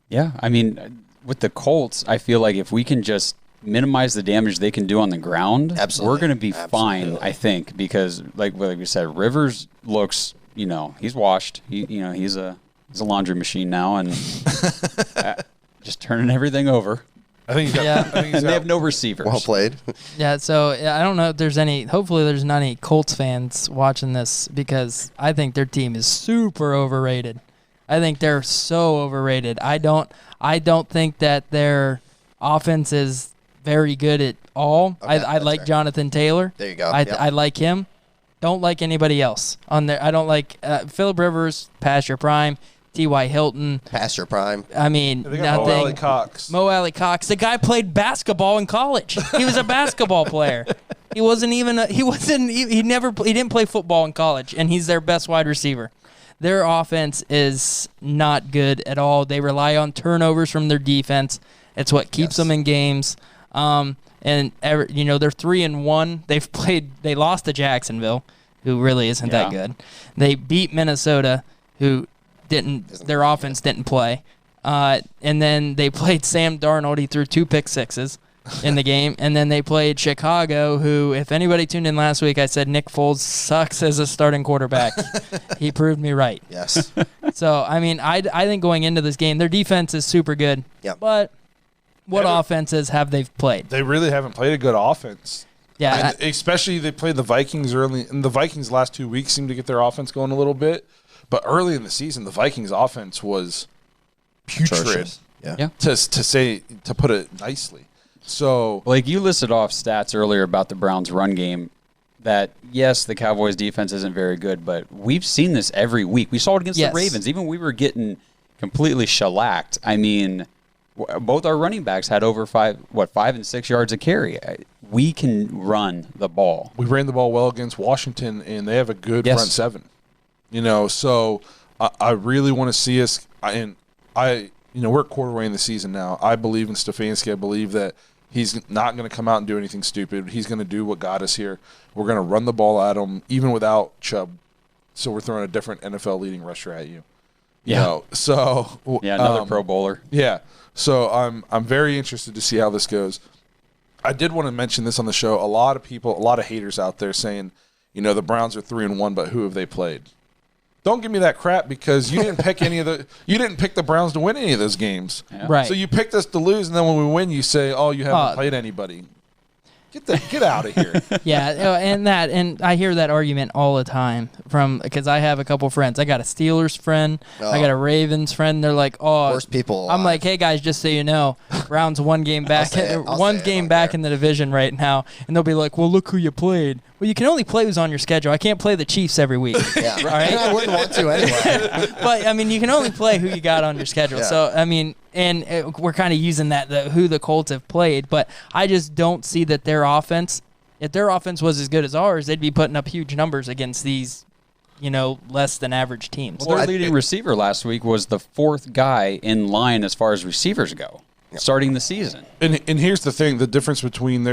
Yeah, I mean, with the Colts, I feel like if we can just minimize the damage they can do on the ground, Absolutely. we're going to be fine, I think, because like we said, Rivers looks, he's washed. He's a laundry machine now, and just turning everything over. I think he's got, Yeah. I think he's And they got- have no receivers. Well played. Yeah, so I don't know if there's any. Hopefully, there's not any Colts fans watching this, because I think their team is super overrated. I think they're so overrated. I don't think that their offense is very good at all. Okay, I that's like fair. Jonathan Taylor. There you go. I Yep. like him. Don't like anybody else on there. I don't like Phillip Rivers, past your prime. T.Y. Hilton. Past your prime. I mean, They got Mo nothing. Alley Cox. Mo Alley Cox. The guy played basketball in college. He was a basketball player. He wasn't even. He didn't play football in college, and he's their best wide receiver. Their offense is not good at all. They rely on turnovers from their defense. It's what keeps them in games. They're 3-1. They lost to Jacksonville, who really isn't that good. They beat Minnesota, who their offense didn't play. And then they played Sam Darnold. He threw 2 pick sixes in the game. And then they played Chicago, who, if anybody tuned in last week, I said Nick Foles sucks as a starting quarterback. He proved me right. Yes. So, I mean, I think going into this game, their defense is super good. Yep. But what offenses have they played? They really haven't played a good offense. Yeah. And especially they played the Vikings early, and the Vikings last 2 weeks seemed to get their offense going a little bit. But early in the season, the Vikings offense was putrid, Atrocious. Yeah. to put it nicely. So, Like, you listed off stats earlier about the Browns' run game that, yes, the Cowboys' defense isn't very good, but we've seen this every week. We saw it against the Ravens. Even we were getting completely shellacked. I mean, both our running backs had over 5 and 6 yards a carry. We can run the ball. we ran the ball well against Washington, and they have a good front seven. So I really want to see us, and we're a quarter way in the season now. I believe in Stefanski. I believe that he's not going to come out and do anything stupid. He's going to do what got us here. We're going to run the ball at him, even without Chubb. So we're throwing a different NFL leading rusher at you. Another Pro Bowler. Yeah. So I'm very interested to see how this goes. I did want to mention this on the show. A lot of haters out there saying, the Browns are 3-1, but who have they played? Don't give me that crap, because you didn't pick you didn't pick the Browns to win any of those games. Yeah. Right. So you picked us to lose, and then when we win, you say, "Oh, you haven't played anybody." Get out of here. Yeah, and I hear that argument all the time because I have a couple friends. I got a Steelers friend, I got a Ravens friend. They're like, "Oh, Worst people I'm alive. like, "Hey guys, just so you know, Browns 1 game back, say it. I'll one say it game on back there. in the division right now," and they'll be like, "Well, look who you played." Well, you can only play who's on your schedule. I can't play the Chiefs every week. Yeah. All right? And I wouldn't want to anyway. But I mean, you can only play who you got on your schedule. Yeah. So I mean, and we're kind of using who the Colts have played, but I just don't see that their offense. If their offense was as good as ours, they'd be putting up huge numbers against these, less than average teams. Well, their leading receiver last week was the 4th guy in line as far as receivers go, starting the season. And here's the thing: the difference between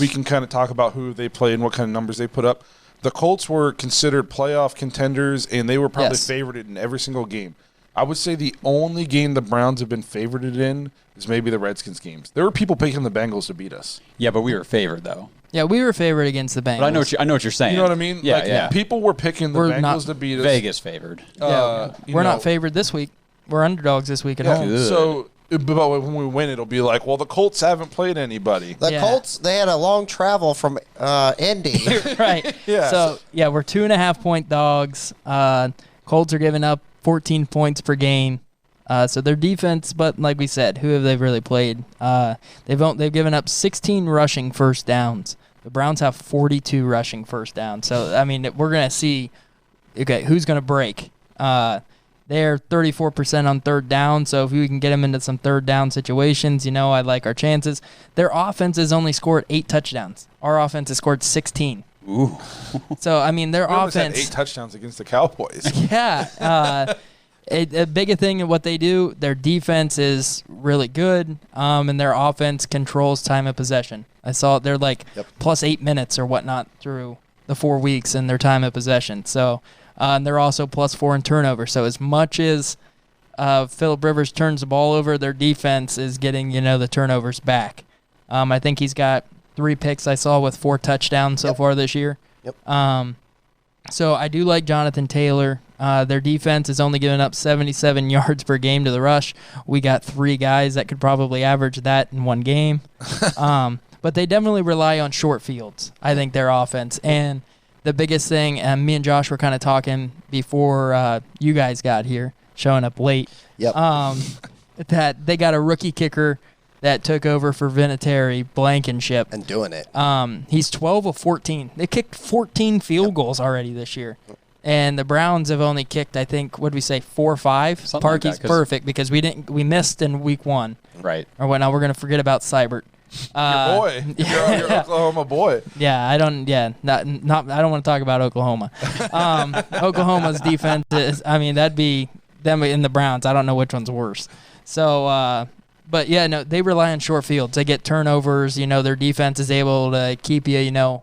we can kind of talk about who they play and what kind of numbers they put up. The Colts were considered playoff contenders, and they were probably favored in every single game. I would say the only game the Browns have been favored in is maybe the Redskins games. There were people picking the Bengals to beat us. Yeah, but we were favored, though. Yeah, we were favored against the Bengals. But I know what you're saying. You know what I mean? Yeah, People were picking the We're Bengals not to beat us. Vegas favored. We're not favored this week. We're underdogs this week at home. Good. So, but when we win, it'll be like, well, the Colts haven't played anybody. The Colts, they had a long travel from Indy. Right. Yeah. So, we're 2.5-point dogs. Colts are giving up 14 points per game. So their defense, but like we said, who have they really played? They've given up 16 rushing first downs. The Browns have 42 rushing first down. So, I mean, we're going to see, okay, who's going to break? They're 34% on third down, so if we can get them into some third down situations, I like our chances. Their offense has only scored 8 touchdowns. Our offense has scored 16. Ooh. So, I mean, their We almost had offense. 8 touchdowns against the Cowboys. Yeah. A big thing in what they do, their defense is really good, and their offense controls time of possession. I saw they're like plus 8 minutes or whatnot through the 4 weeks in their time of possession. So, and they're also plus 4 in turnover. So as much as Phillip Rivers turns the ball over, their defense is getting, the turnovers back. I think he's got 3 picks I saw with 4 touchdowns so far this year. Yep. So I do like Jonathan Taylor. Their defense is only giving up 77 yards per game to the rush. We got 3 guys that could probably average that in one game. But they definitely rely on short fields, I think, their offense. And the biggest thing, and me and Josh were kind of talking before you guys got here, showing up late, that they got a rookie kicker that took over for Vinatieri, Blankenship. And doing it. He's 12 of 14. They kicked 14 field goals already this year. And the Browns have only kicked, I think, what did we say, 4 or 5? Something like Parkey's that, perfect because we missed in week 1. Right. Or what? Now we're gonna forget about Seibert. Your boy. Your Oklahoma boy. Yeah, I don't want to talk about Oklahoma. Oklahoma's defense is, that'd be them in the Browns. I don't know which one's worse. So, but yeah, no, they rely on short fields. They get turnovers. Their defense is able to keep you,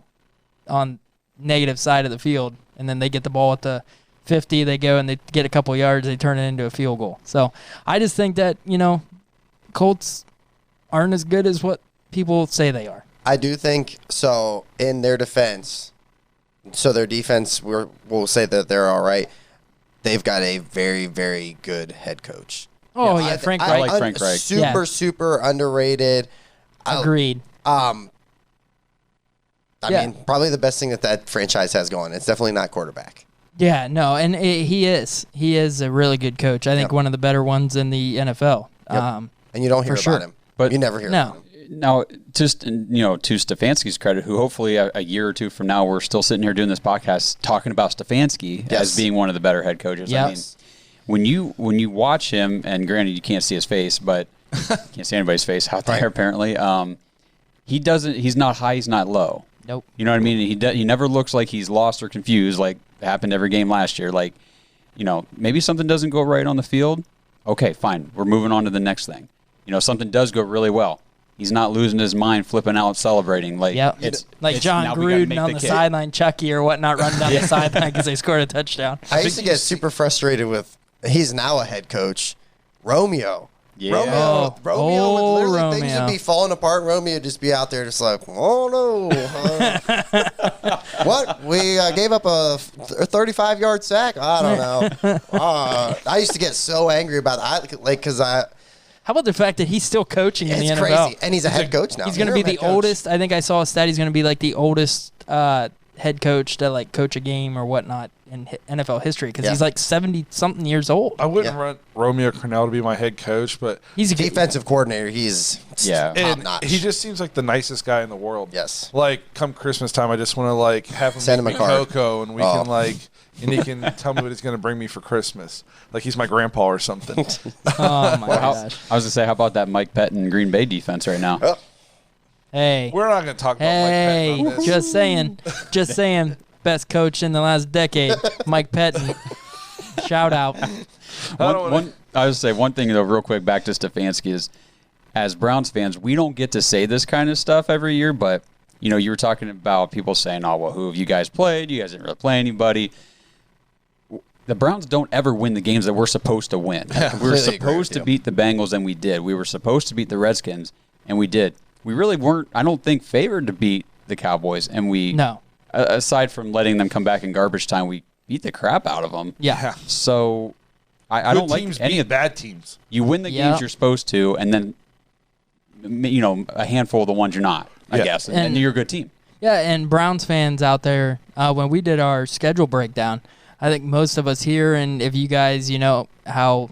on negative side of the field, and then they get the ball at the 50. They go and they get a couple yards. They turn it into a field goal. So I just think that Colts aren't as good as what people say they are. I do think so. In their defense, their defense, we'll say that they're all right. They've got a very, very good head coach. Oh, yeah, Frank Reich. I like Frank Reich. Super underrated. Agreed. I mean, probably the best thing that franchise has going. It's definitely not quarterback. Yeah, no, and he is. He is a really good coach. I think one of the better ones in the NFL. Yep. And you don't hear about him. But you never hear about him. Now, just to Stefanski's credit, who hopefully a year or two from now we're still sitting here doing this podcast talking about Stefanski as being one of the better head coaches. Yes. I mean, when you watch him, and granted you can't see his face, but can't see anybody's face out there apparently. He's not high, he's not low. Nope. You know what I mean? He never looks like he's lost or confused like happened every game last year. Like, maybe something doesn't go right on the field. Okay, fine. We're moving on to the next thing. Something does go really well. He's not losing his mind, flipping out, celebrating. Like, it's John Gruden on the sideline, Chucky or whatnot, running down the sideline because they scored a touchdown. I used to get super frustrated with. He's now a head coach, Romeo. Yeah. Romeo would literally things would be falling apart. And Romeo would just be out there, just like, oh no, what? We gave up a 35-yard sack. I don't know. I used to get so angry about it, because I. How about the fact that he's still coaching in the NFL? It's crazy, and he's a head coach now. He's going to be the oldest. I think I saw a stat. He's going to be like the oldest head coach to coach a game or whatnot in NFL history because he's like 70-something years old. I wouldn't want Romeo Crennel to be my head coach, but he's a defensive coordinator. He's top notch. He just seems like the nicest guy in the world. Yes. Come Christmas time, I just want to have him send him a card, Coco, and we can and he can tell me what he's going to bring me for Christmas. Like he's my grandpa or something. Oh, my gosh. I was going to say, how about that Mike Pettin Green Bay defense right now? Hey. We're not going to talk about Mike Pettin on this. Just saying. Best coach in the last decade, Mike Pettin. Shout out. I was going to say one thing, though, real quick, back to Stefanski is, as Browns fans, we don't get to say this kind of stuff every year, but, you were talking about people saying, oh, well, who have you guys played? You guys didn't really play anybody. The Browns don't ever win the games that we're supposed to win. We were supposed to beat the Bengals, and we did. We were supposed to beat the Redskins, and we did. We really weren't, I don't think, favored to beat the Cowboys, and No. Aside from letting them come back in garbage time, we beat the crap out of them. Yeah. So I don't like any of bad teams. You win the games you're supposed to, and then a handful of the ones you're not, I guess, and you're a good team. Yeah, and Browns fans out there, when we did our schedule breakdown, I think most of us here, and if you guys, how,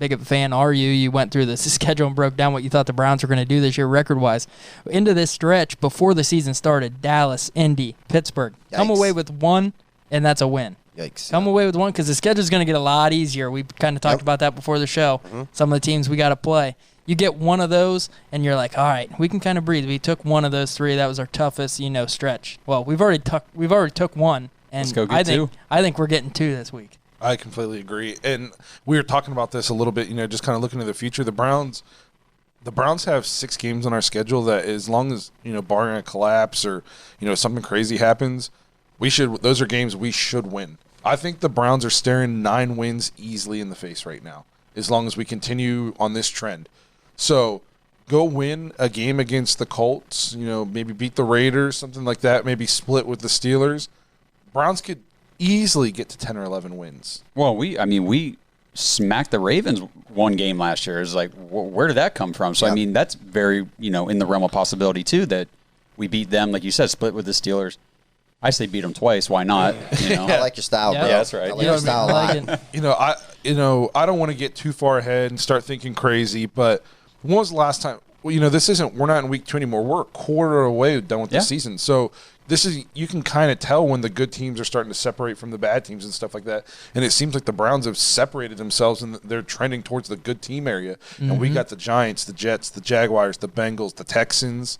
big of a fan are you? You went through the schedule and broke down what you thought the Browns were going to do this year record-wise. Into this stretch, before the season started, Dallas, Indy, Pittsburgh. Yikes. Come away with one, and that's a win. Yikes. Come away with one because the schedule's going to get a lot easier. We kind of talked about that before the show. Some of the teams we got to play. You get one of those, and you're like, all right, we can kind of breathe. We took one of those three. That was our toughest, stretch. Well, we've already took one, and Let's go get two. I think we're getting two this week. I completely agree. And we were talking about this a little bit, just kind of looking to the future. The Browns have 6 games on our schedule that as long as, barring a collapse or, something crazy happens, those are games we should win. I think the Browns are staring 9 wins easily in the face right now, as long as we continue on this trend. So go win a game against the Colts, maybe beat the Raiders, something like that, maybe split with the Steelers. Browns could easily get to 10 or 11 wins. Well, we smacked the Ravens one game last year. It's like, where did that come from? So, that's very, in the realm of possibility, too, that we beat them, like you said, split with the Steelers. I say beat them twice. Why not? I like your style, bro. Yeah, that's right. I like your style a lot. I don't want to get too far ahead and start thinking crazy, but when was the last time? Well, we're not in week 2 anymore. We're a quarter away done with the season. So you can kind of tell when the good teams are starting to separate from the bad teams and stuff like that. And it seems like the Browns have separated themselves and they're trending towards the good team area. And we got the Giants, the Jets, the Jaguars, the Bengals, the Texans,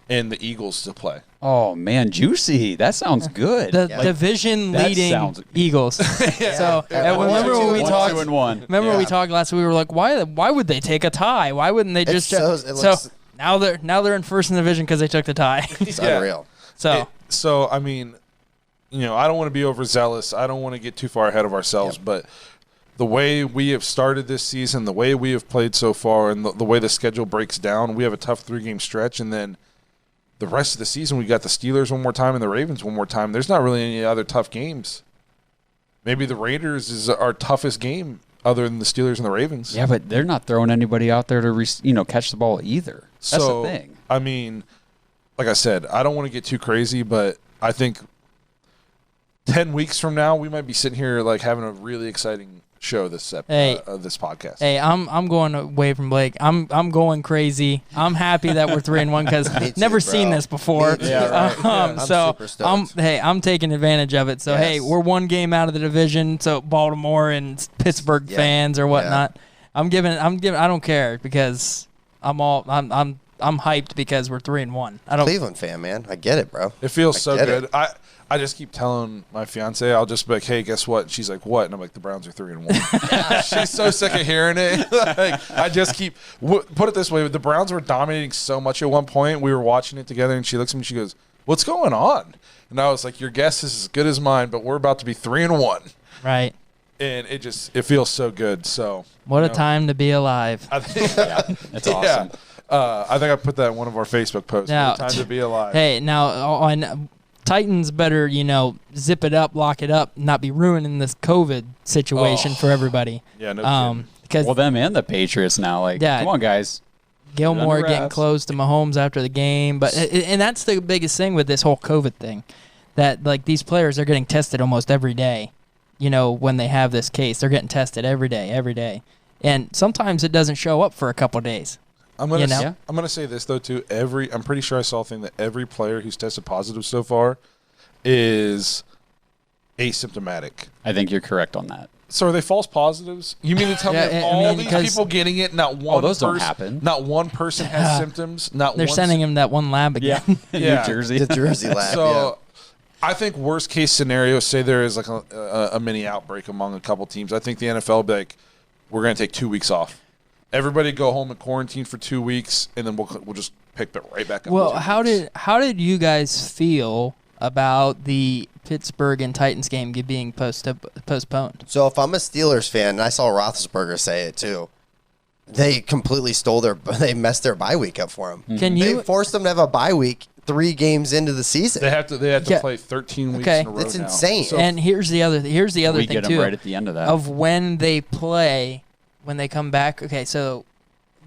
and the Eagles to play. Oh, man, juicy. That sounds good. The division-leading Eagles. So remember when we talked? 2-1. Remember when we talked last week? We were like, why would they take a tie? Why wouldn't they just? Now they're in first in the division because they took the tie. It's unreal. So I mean, I don't want to be overzealous. I don't want to get too far ahead of ourselves, but the way we have started this season, the way we have played so far, and the way the schedule breaks down, we have a tough 3-game stretch, and then the rest of the season, we got the Steelers one more time and the Ravens one more time. There's not really any other tough games. Maybe the Raiders is our toughest game other than the Steelers and the Ravens. Yeah, but they're not throwing anybody out there to catch the ball either. That's the thing. I mean, like I said, I don't want to get too crazy, but I think 10 weeks from now, we might be sitting here like having a really exciting show this podcast. Hey, I'm going away from Blake. I'm going crazy. I'm happy that we're 3-1 because never seen this before. Yeah, right. I'm taking advantage of it. So hey, we're one game out of the division. So Baltimore and Pittsburgh fans or whatnot. I'm giving. I don't care because I'm hyped because we're 3-1. Cleveland fan, man. I get it, bro. It feels so good. I just keep telling my fiance, I'll just be like, hey, guess what? And she's like, what? And I'm like, the Browns are 3-1. She's so sick of hearing it. I just keep put it this way: the Browns were dominating so much at one point. We were watching it together, and she looks at me, and she goes, "What's going on?" And I was like, "Your guess is as good as mine, but we're about to be 3-1." Right. And it feels so good. So what a time to be alive. I think, that's awesome. I think I put that in one of our Facebook posts. Now, what a time to be alive. Hey, now on Titans better, zip it up, lock it up, not be ruining this COVID situation for everybody. Yeah, no kidding. Because them and the Patriots now. Come on, guys. Gilmore getting close to Mahomes after the game. And that's the biggest thing with this whole COVID thing, that these players are getting tested almost every day. When they have this case, they're getting tested every day. And sometimes it doesn't show up for a couple of days. I'm gonna say this though too. I'm pretty sure I saw a thing that every player who's tested positive so far is asymptomatic. I think you're correct on that. So are they false positives? You mean to tell me these people getting it, not one those person, don't happen. Not one person has symptoms. They're sending him that one lab again. New Jersey, the Jersey lab. So I think worst case scenario, say there is like a mini outbreak among a couple teams. I think the NFL will be like, we're going to take 2 weeks off. Everybody go home and quarantine for 2 weeks, and then we'll just pick it right back up. Well, how did you guys feel about the Pittsburgh and Titans game being postponed? So if I'm a Steelers fan, and I saw Roethlisberger say it too, they completely they messed their bye week up for them. They forced them to have a bye week 3 games into the season. They have to play 13 weeks in a row. It's insane. So, and here's the other we thing get too. Them right at the end of that. Of when they play, when they come back. Okay, so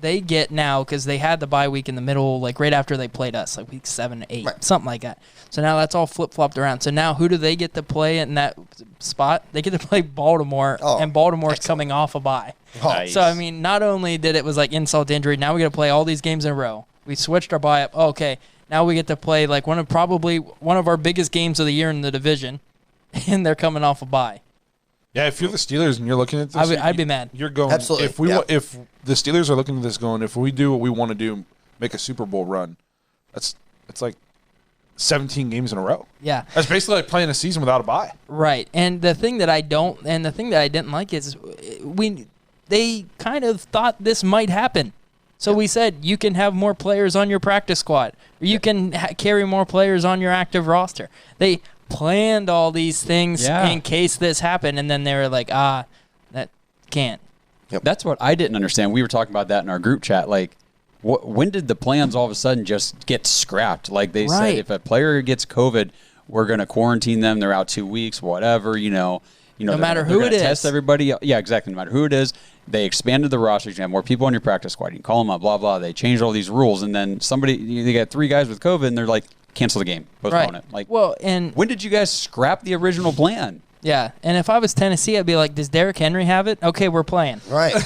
they get now, because they had the bye week in the middle, like right after they played us, like week 7, 8, something like that. So now that's all flip-flopped around. So now who do they get to play in that spot? They get to play Baltimore, and Baltimore's coming off a bye. Nice. So, I mean, not only did it was like insult to injury, now we got to play all these games in a row. We switched our bye up. Okay, now we get to play like one of our biggest games of the year in the division, and they're coming off a bye. Yeah, if you're the Steelers and you're looking at this, I'd be mad. You're going. Absolutely. If the Steelers are looking at this, going, if we do what we want to do, make a Super Bowl run, it's like 17 games in a row. Yeah, That's basically like playing a season without a bye. right. And the thing that I didn't like is they kind of thought this might happen. So we said you can have more players on your practice squad, or you can carry more players on your active roster. They planned all these things in case this happened, and then they were like, that can't. Yep. That's what I didn't understand. We were talking about that in our group chat. Like, when did the plans all of a sudden just get scrapped? Like they said, if a player gets COVID, we're going to quarantine them. They're out 2 weeks, whatever, no matter who it is. Test everybody. Yeah, exactly. No matter who it is. They expanded the roster. You can have more people on your practice squad. You can call them up, blah, blah. They changed all these rules. And then they got 3 guys with COVID, and they're like, cancel the game. Postpone it. Like, and when did you guys scrap the original plan? Yeah, and if I was Tennessee, I'd be like, does Derrick Henry have it? Okay, we're playing. Right. All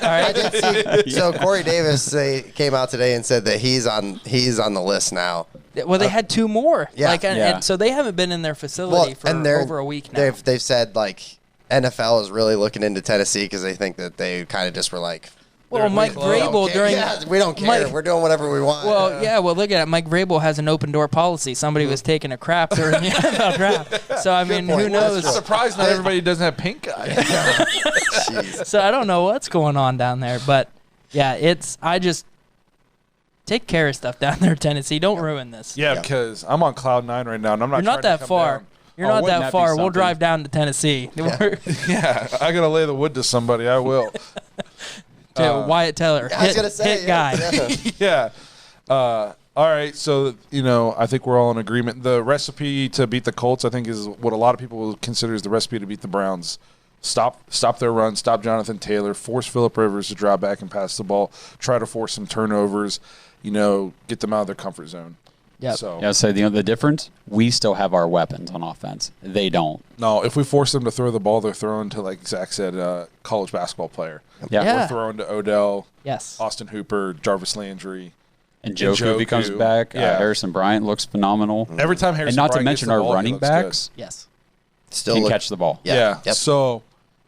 right. I did see. So Corey Davis came out today and said that he's on the list now. Well, they had 2 more. Yeah. And so they haven't been in their facility for over a week now. They've said like NFL is really looking into Tennessee because they think that they kind of just were like, well, Mike Vrabel we don't care. We're doing whatever we want. Well, yeah. Well, look at it. Mike Vrabel has an open door policy. Somebody was taking a crap during the NFL draft. So I mean, who knows? I'm surprised not everybody doesn't have pink eye. So I don't know what's going on down there, but yeah, I just take care of stuff down there, Tennessee. Don't ruin this. Yeah, because I'm on cloud 9 right now, and I'm not. You're not that far. Down. You're not that far. We'll drive down to Tennessee. Yeah, I gotta lay the wood to somebody. I will. To Wyatt Teller, I was gonna say, hit guy. Yeah. All right. So I think we're all in agreement. The recipe to beat the Colts, I think, is what a lot of people will consider is the recipe to beat the Browns. Stop their run. Stop Jonathan Taylor. Force Phillip Rivers to drop back and pass the ball. Try to force some turnovers. Get them out of their comfort zone. Yeah. So the difference, we still have our weapons on offense. They don't. No, if we force them to throw the ball, they're throwing to, like Zach said, a college basketball player. Yeah. We're throwing to Odell, Yes. Austin Hooper, Jarvis Landry. And Njoku, if he comes back, Harrison Bryant looks phenomenal. Every time Harrison Bryant, and not to gets mention the our ball, running backs, Yes. Still can catch the ball. Yeah. Yep. So,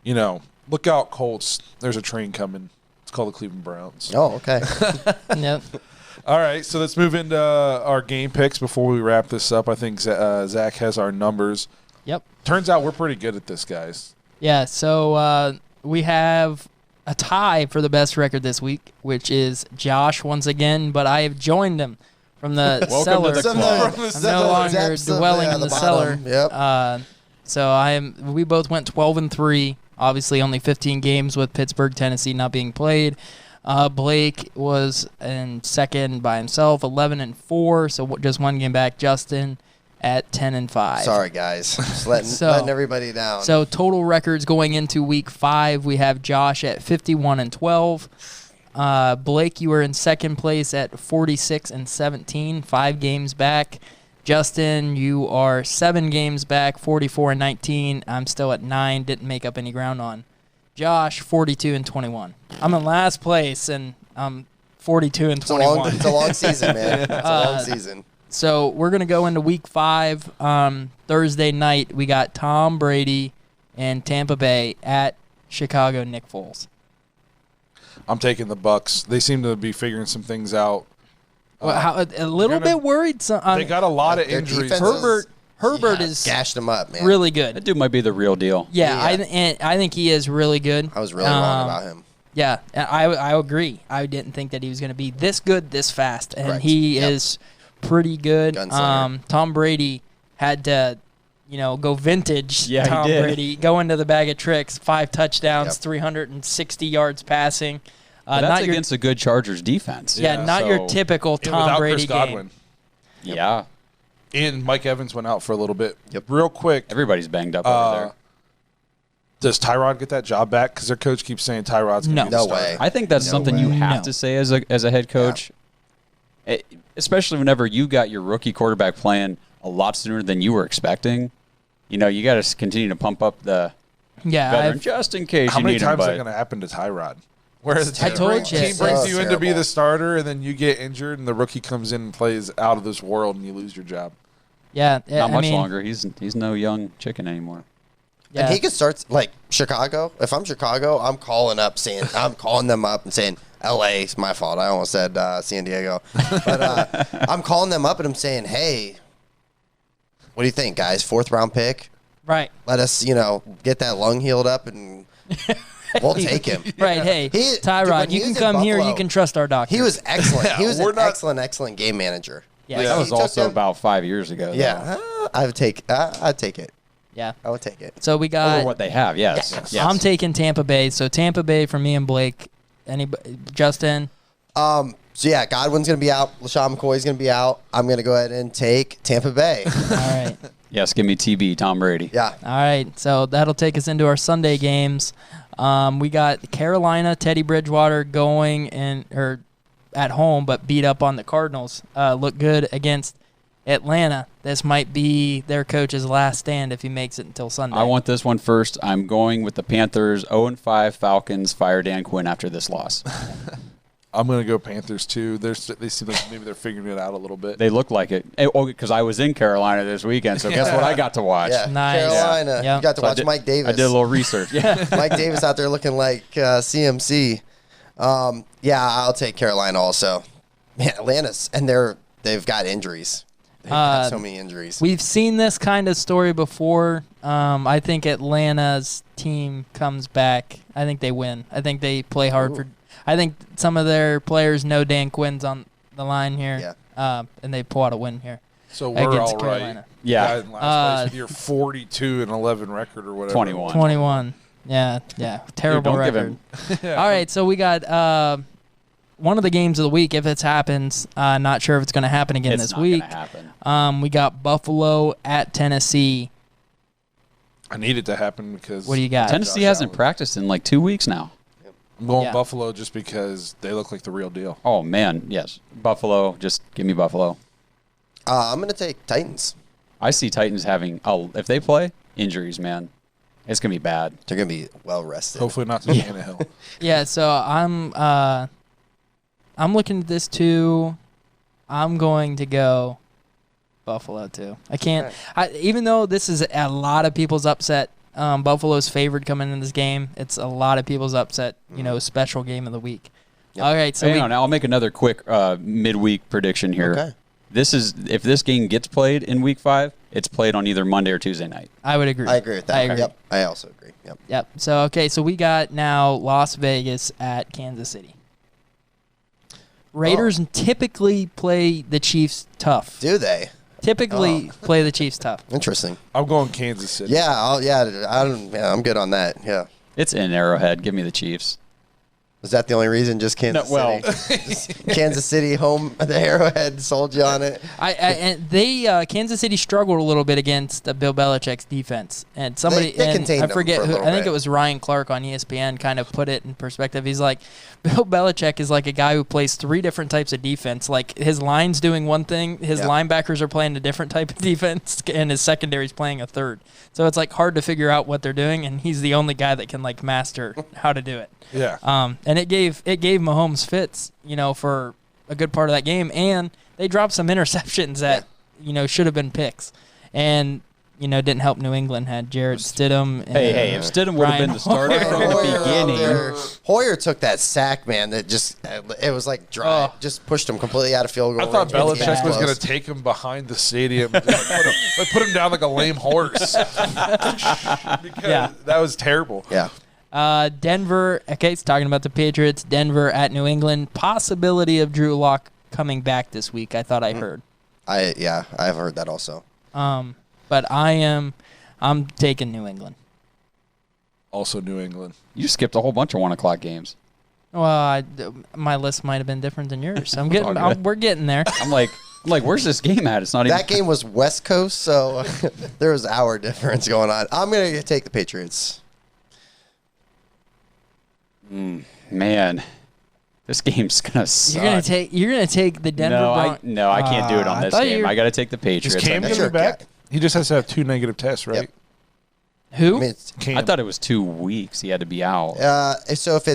look out, Colts. There's a train coming. It's called the Cleveland Browns. Oh, okay. Yep. All right, so let's move into our game picks before we wrap this up. I think Zach has our numbers. Yep. Turns out we're pretty good at this, guys. Yeah, so we have a tie for the best record this week, which is Josh once again, but I have joined him from the cellar. To the club. I'm no longer dwelling in the cellar. Yep. So we both went 12-3. Obviously, only 15 games with Pittsburgh, Tennessee not being played. Blake was in second by himself, 11-4. So just one game back. Justin at 10-5. Sorry, guys. Just letting everybody down. So total records going into week 5, we have Josh at 51-12. Blake, you were in second place at 46-17, 5 games back. Justin, you are 7 games back, 44-19. I'm still at 9, didn't make up any ground on. Josh, 42-21. I'm in last place, and I'm 42-21. It's a long season, man. It's a long season. So we're going to go into week 5. Thursday night, we got Tom Brady and Tampa Bay at Chicago Nick Foles. I'm taking the Bucks. They seem to be figuring some things out. Well, a little bit worried. They got a lot of injuries. Herbert is gashed him up, man. really good. That dude might be the real deal. Yeah. I think he is really good. I was really wrong about him. Yeah, I agree. I didn't think that he was going to be this good this fast, and Correct. he is pretty good. Gunslinger. Tom Brady had to, go vintage. Yeah, he Tom did. Brady go into the bag of tricks. 5 touchdowns, Yep. 360 yards passing. But that's not against a good Chargers defense. not your typical Tom without Brady Chris Godwin. game. Yeah. And Mike Evans went out for a little bit. Yep. Real quick, Everybody's banged up over there. Does Tyrod get that job back? Because their coach keeps saying Tyrod's going to No. be the No starter. way. I think that's something you have No. to say as a head coach, especially whenever you got your rookie quarterback playing a lot sooner than you were expecting. You know, you got to continue to pump up the veteran just in case How you many need him. times is that But going to happen to Tyrod? Where the I team told brings, you. team brings So you in to be terrible. the starter, and then you get injured, and the rookie comes in and plays out of this world, and you lose your job. Yeah, not I much mean, longer. He's no young chicken anymore. Yeah. And he could start like Chicago. If I'm Chicago, I'm calling them up and saying, LA, it's my fault. I almost said San Diego. But I'm calling them up and I'm saying, hey, what do you think, guys? 4th round pick. right. Let us, get that lung healed up and we'll take him. Right. Hey, When Tyrod, he you can was in come here. You Buffalo, can trust our doctor. He was excellent. He was we're an not- excellent game manager. Yeah. That was he took also them- about 5 years ago. though. Yeah, I'd take it. Yeah. I would take it. So we got. Over what they have, yes. I'm taking Tampa Bay. So Tampa Bay for me and Blake. Justin. So yeah, Godwin's gonna be out. LaShawn McCoy's gonna be out. I'm gonna go ahead and take Tampa Bay. All right. Yes, give me TB, Tom Brady. Yeah. All right. So that'll take us into our Sunday games. We got Carolina, Teddy Bridgewater going or at home, but beat up on the Cardinals. Look good against Atlanta. This might be their coach's last stand if he makes it until Sunday. I want this one first. I'm going with the Panthers. 0-5 Falcons. Fire Dan Quinn after this loss. I'm going to go Panthers, too. They seem like maybe they're figuring it out a little bit. They look like it. Because I was in Carolina this weekend, so guess what I got to watch? Yeah. Nice. Carolina. Yeah. You got to So I watch did- Mike Davis. I did a little research. Yeah. Mike Davis out there looking like CMC. Yeah, I'll take Carolina also. Man, Atlanta's and they've got injuries. They've got so many injuries. We've seen this kind of story before. I think Atlanta's team comes back. I think they win. I think they play hard for. I think some of their players know Dan Quinn's on the line here. Yeah. And they pull out a win here. So we're against all right. Carolina. Yeah. Guy in last place with your 42-11 record or whatever. 21. 21. Yeah. Terrible don't give record. him- All right, so we got one of the games of the week. If it happens, not sure if it's going to happen again It's this not week. gonna happen. We got Buffalo at Tennessee. I need it to happen because What do you got? Tennessee Josh hasn't Allen. practiced in like 2 weeks now. I'm going Yeah. Buffalo just because they look like the real deal. Oh, man. Yes. Buffalo. Just give me Buffalo. I'm going to take Titans. I see Titans having, if they play, injuries, man. It's going to be bad. They're going to be well rested. Hopefully not to Tannehill. Yeah, so I'm looking at this too. I'm going to go Buffalo too. I can't. Even though this is a lot of people's upset. Buffalo's favored coming in this game. It's a lot of people's upset. Special game of the week. Yep. All right, so Hang on, I'll make another quick midweek prediction here. Okay. If this game gets played in week 5, it's played on either Monday or Tuesday night. I would agree. I agree with that. I agree. Yep. I also agree. Yep. Yep. So so we got now Las Vegas at Kansas City. Raiders typically play the Chiefs tough. Do they? Typically play the Chiefs tough. Interesting. I'm going Kansas City. Yeah. I'm good on that. Yeah. It's in Arrowhead. Give me the Chiefs. Was that the only reason? Just Kansas City? Kansas City home, the Arrowhead sold you on it. Kansas City struggled a little bit against Bill Belichick's defense, and somebody They contained I them forget for a who. little I think bit. it was Ryan Clark on ESPN kind of put it in perspective. He's like, Bill Belichick is like a guy who plays 3 different types of defense. Like his line's doing one thing, his linebackers are playing a different type of defense, and his secondary's playing a third. So it's like hard to figure out what they're doing, and he's the only guy that can like master how to do it. Yeah. And it gave Mahomes fits, for a good part of that game, and they dropped some interceptions that should have been picks, and didn't help New England. Had Jared Stidham. And, Hey, if Stidham would have been the starter from the beginning. Hoyer took that sack, man. That just it was like dry. Just pushed him completely out of field goal I thought range. It Belichick was close. going to take him behind the stadium and just put him down like a lame horse. Because that was terrible. Yeah. Denver. Okay, it's talking about the Patriots. Denver at New England. Possibility of Drew Lock coming back this week. I thought I heard. I've heard that also. But I'm taking New England. Also New England. You skipped a whole bunch of 1 o'clock games. Well, my list might have been different than yours. all good. We're getting there. I'm like, where's this game at? It's not even. That game was West Coast, so there was an hour difference going on. I'm gonna take the Patriots. Man, this game's gonna suck. You're gonna take the Denver Broncos. No, I can't do it on this game. I got to take the Patriots. Is Cam I going to be back? He just has to have 2 negative tests, right? Yep. Who? I mean, I thought it was 2 weeks. He had to be out. so if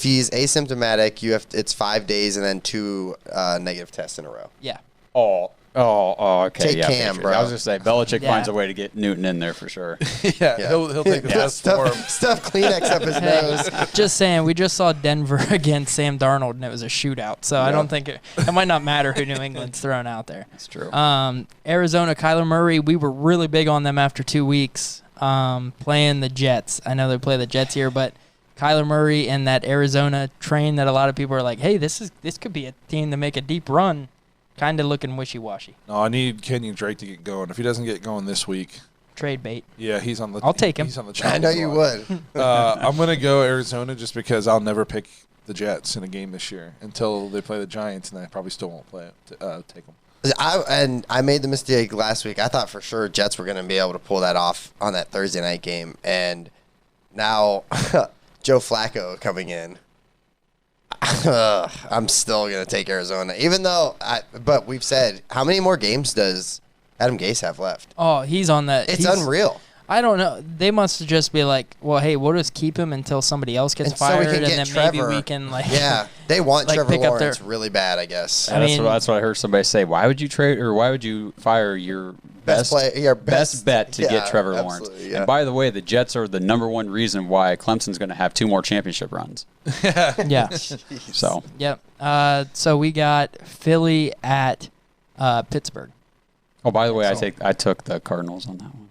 he's asymptomatic, it's 5 days and then 2 negative tests in a row. Yeah. Okay. Take yeah, Cam, Patriots. bro. I was just saying, Belichick Yeah. finds a way to get Newton in there for sure. Yeah, he'll take the test for him. Stuff Kleenex up his nose. Just saying, we just saw Denver against Sam Darnold, and it was a shootout. So I don't think it might not matter who New England's throwing out there. That's true. Arizona, Kyler Murray, we were really big on them after 2 weeks playing the Jets. I know they play the Jets here, but Kyler Murray and that Arizona train that a lot of people are like, hey, this could be a team to make a deep run. Kind of looking wishy-washy. No, I need Kenyon Drake to get going. If he doesn't get going this week, Trade bait. yeah, he's on the. I'll take him. He's on the. I know you would. I'm gonna go Arizona just because I'll never pick the Jets in a game this year until they play the Giants, and I probably still won't take them. I made the mistake last week. I thought for sure Jets were going to be able to pull that off on that Thursday night game, and now Joe Flacco coming in. I'm still going to take Arizona, even though. But we've said, how many more games does Adam Gase have left? Oh, he's on that. It's unreal. I don't know. They must just be like, well, hey, we'll just keep him until somebody else gets And so we fired, can and get then Trevor. maybe we can Yeah, they want like, Trevor pick up Lawrence their- really bad, I guess. I mean- that's what I heard somebody say. Why would you trade or why would you fire your best bet to get Trevor Lawrence? Yeah. And by the way, the Jets are the #1 reason why Clemson's going to have 2 more championship runs. Yeah. So Yep. So we got Philly at Pittsburgh. Oh, by the way, I took the Cardinals on that one.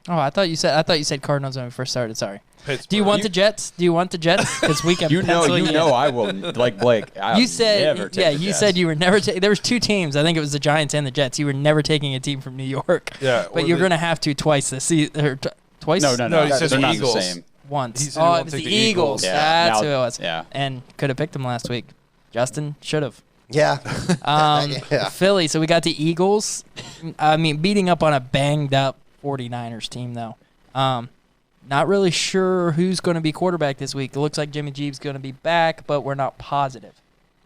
Oh, I thought you said Cardinals when we first started. Sorry. Pittsburgh. Do you want the Jets? Because we can. You know I will. Like Blake, You said never take the you Jets. said you were never. There was 2 teams. I think it was the Giants and the Jets. You were never taking a team from New York. Yeah, but you're gonna have to twice this season. Twice. No. he said They're the not Eagles. the same. Once. He said he Oh, won't it was take the the Eagles. Eagles. Yeah. That's Now- who it was. yeah. And could have picked them last week. Justin should have. Yeah. Yeah. Philly. So we got the Eagles. I mean, beating up on a banged up 49ers team though. Not really sure who's going to be quarterback this week. It looks like Jimmy G's going to be back, but we're not positive.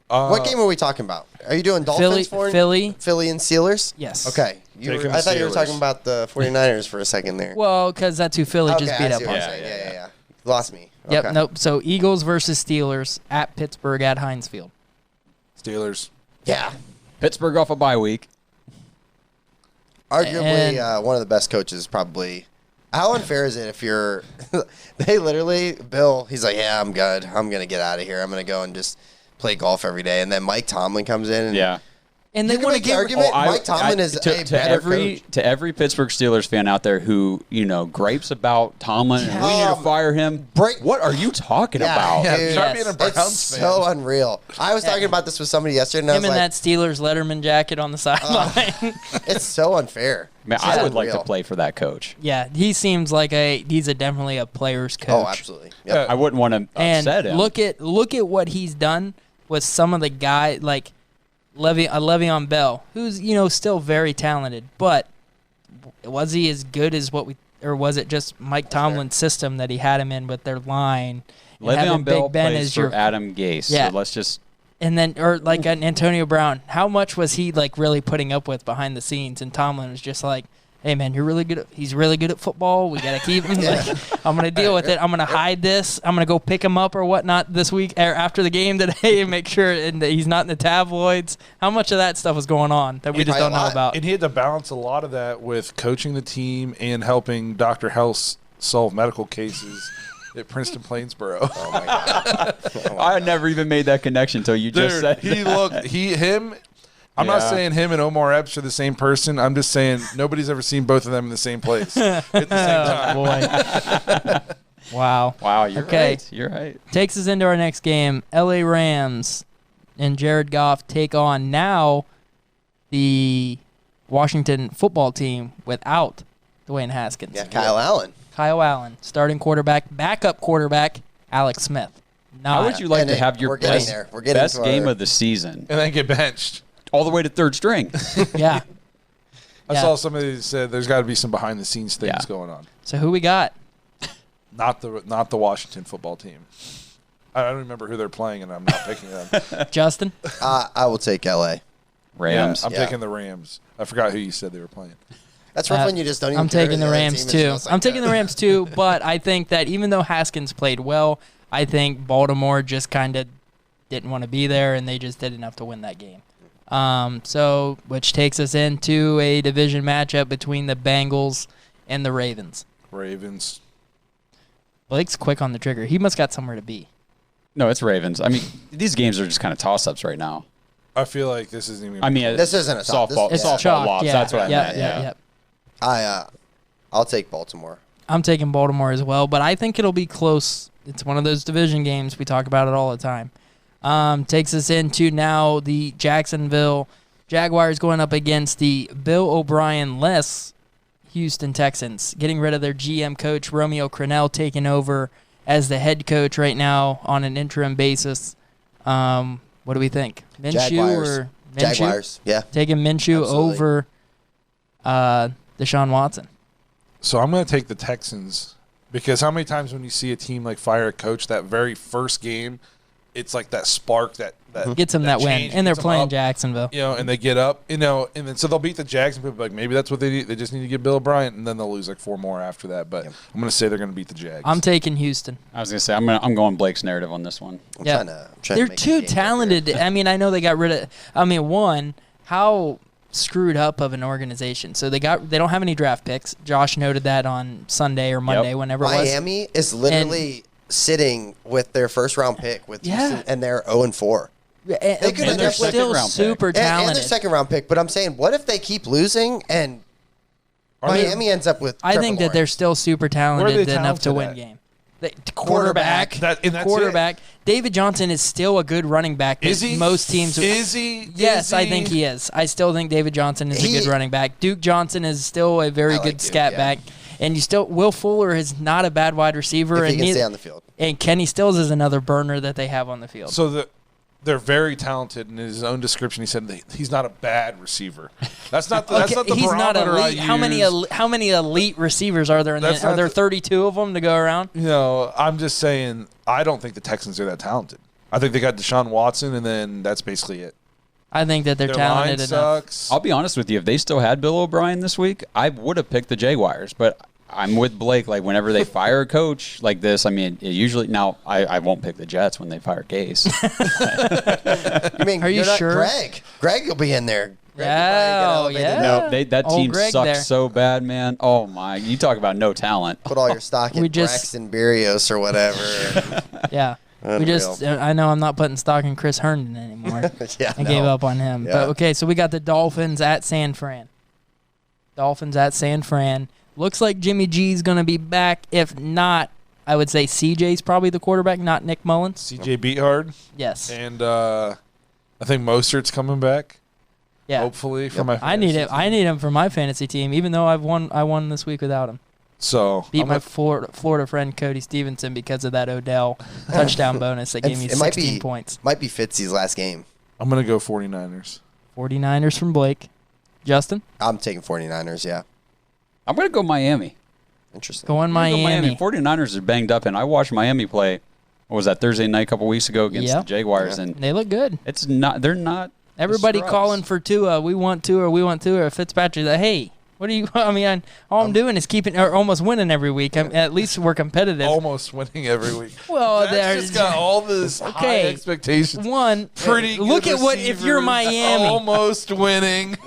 What game are we talking about? Are you doing Dolphins Philly. Philly and Steelers? Yes. Okay. Taking I thought you were Steelers. talking about the 49ers for a second there. Well, because that's who Philly just Okay, beat I up see on. what you're saying. Yeah. Lost me. Yep. Okay. Nope. So Eagles versus Steelers at Pittsburgh at Heinz Field. Steelers. Yeah. Pittsburgh off a bye week. Arguably one of the best coaches, probably. How unfair is it if you're – they literally – Bill, he's like, yeah, I'm good. I'm going to get out of here. I'm going to go and just play golf every day. And then Mike Tomlin comes in. And Yeah. And you they can want make to the get argument Mike Tomlin is a better coach. To every Pittsburgh Steelers fan out there who, gripes about Tomlin and we need to fire him. What are you talking about? Yeah, dude. Try being a Browns It's fan. so unreal. I was talking about this with somebody yesterday, and I him was in like, that Steelers Letterman jacket on the sideline. it's so unfair. Man, It's I would like to unreal. play for that coach. Yeah, he seems like he's definitely a player's coach. Oh, absolutely. Yep. I wouldn't want to And upset him. look at what he's done with some of the guys like Le'Veon Bell, who's still very talented, but was he as good as or was it just Mike Tomlin's system that he had him in with their line? And having Le'Veon Bell Big Ben plays as for your Adam Gase. Yeah. So let's just and then or like an Antonio Brown. How much was he like really putting up with behind the scenes? And Tomlin was just like, hey man, he's really good at football. We gotta keep him. Like, I'm gonna deal with it. I'm gonna hide this. I'm gonna go pick him up or whatnot this week or after the game today and make sure that he's not in the tabloids. How much of that stuff was going on that we just don't know about? And he had to balance a lot of that with coaching the team and helping Dr. House solve medical cases at Princeton Plainsboro. Oh, my God. I never even made that connection until you just said Him. I'm not Yeah. saying him and Omar Epps are the same person. I'm just saying nobody's ever seen both of them in the same place at the same time. Boy. Wow. Wow, you're Okay. right. You're right. Takes us into our next game. LA Rams and Jared Goff take on now the Washington football team without Dwayne Haskins. Yeah, Kyle Allen. Kyle Allen, starting quarterback, backup quarterback, Alex Smith. How would you like And to have your we're getting best, there. We're getting best to game our- of the season And then get benched. all the way to third string? Yeah. I Yeah. saw somebody that said there's got to be some behind the scenes things Yeah. going on. So who we got? Not the Washington football team. I don't remember who they're playing, and I'm not picking them. Justin? I will take LA. Rams. Yeah, I'm taking the Rams. I forgot who you said they were playing. That's rough when you just don't even I'm care taking who the other Rams, team is. too. It's just like I'm taking that. the Rams, too, but I think that even though Haskins played well, I think Baltimore just kind of didn't want to be there, and they just did enough to win that game. So, which takes us into a division matchup between the Bengals and the Ravens. Ravens. Blake's quick on the trigger. He must got somewhere to be. No, it's Ravens. I mean, these games are just kind of toss-ups right now. I feel like this isn't even. I mean, This isn't a top. softball. This- It's Softball chalk. lobs. Yeah, That's what I yeah, meant. yeah, yeah. I'll take Baltimore. I'm taking Baltimore as well, but I think it'll be close. It's one of those division games. We talk about it all the time. Takes us into now the Jacksonville Jaguars going up against the Bill O'Brien-less Houston Texans, getting rid of their GM coach, Romeo Crennel, taking over as the head coach right now on an interim basis. What do we think? Minshew Jaguars. or Minshew? Jaguars. Yeah. Taking Minshew Absolutely. over Deshaun Watson. So I'm going to take the Texans because how many times when you see a team like fire a coach that very first game, it's like that spark that Gets them that win, change and they're gets them playing up, Jacksonville. You know, and they get up, you know, and then so they'll beat the Jags and people are like maybe that's what they need. They just need to get Bill Bryant, and then they'll lose like 4 more after that. But I'm going to say they're going to beat the Jags. I'm taking Houston. I was gonna say I'm going Blake's narrative on this one. I'm Yeah. trying to They're make a too game talented. here. I mean, I know they got rid of. I mean, one, how screwed up of an organization. So they don't have any draft picks. Josh noted that on Sunday or Monday, whenever it was. Miami is literally sitting with their first round pick with Yeah. Houston, and they're 0-4. And They could they're have second still round pick. super And their talented. second round pick. But I'm saying, what if they keep losing and Miami ends up with? I Trevor think that they're Lawrence? still super Where talented are they enough to talented win at? game. Quarterback. That's Quarterback. David Johnson is still a good running back. But Is he? Most teams. Is he? Yes, Is I think he is. I still think David Johnson is a good running back. Duke Johnson is still a very I like good Duke, scat yeah. back. And you still Will Fuller is not a bad wide receiver. If he and can neither- stay on the field. And Kenny Stills is another burner that they have on the field. So they're very talented. In his own description, he said that he's not a bad receiver. That's not the, that's not the he's not barometer I elite. How many elite receivers are there? In That's the, are not there the- 32 of them to go around? You know, I'm just saying, I don't think the Texans are that talented. I think they got Deshaun Watson, and then that's basically it. I think that they're Their talented line enough. sucks. I'll be honest with you. If they still had Bill O'Brien this week, I would have picked the Jaguars. But I'm with Blake. Like, whenever they fire a coach like this, I mean, it usually now I won't pick the Jets when they fire Case. I mean, Are you you're not sure? Greg will be in there. Greg Yeah, will probably get yeah. elevated. No, that Old team Greg sucks there. so bad, man. Oh my! You talk about no talent. Put all your stock in We just- Braxton Berrios or whatever. Yeah. We just, I know I'm not putting stock in Chris Herndon anymore. Yeah, I gave up on him. Yeah. But okay, so we got the Dolphins at San Fran. Dolphins at San Fran. Looks like Jimmy G's going to be back. If not, I would say CJ's probably the quarterback, not Nick Mullins. CJ Beathard, Yes. and I think Mostert's coming back. Yeah. Hopefully for my. I need fantasy it. I team. need him for my fantasy team, even though I won this week without him. So Beat I'm my gonna- Florida friend Cody Stevenson because of that Odell touchdown bonus that gave me It might 16 be- points. Might be Fitzy's last game. I'm gonna go 49ers. 49ers from Blake. Justin? I'm taking 49ers, yeah. I'm going to go Miami. Interesting. Going I'm gonna go Miami. 49ers are banged up, and I watched Miami play. What was that, Thursday night a couple weeks ago against Yeah. the Jaguars, Yeah. and They look good. it's not. They're not. the Everybody scrubs. calling for Tua. We want Tua. We want Tua. Fitzpatrick. Like, hey, what are you? I mean, all I'm doing is keeping or almost winning every week. At least we're competitive. Almost winning every week. Well, That's there's just got all this high Okay. expectations. one. Pretty. Look good at what if you're receivers, Miami. almost winning.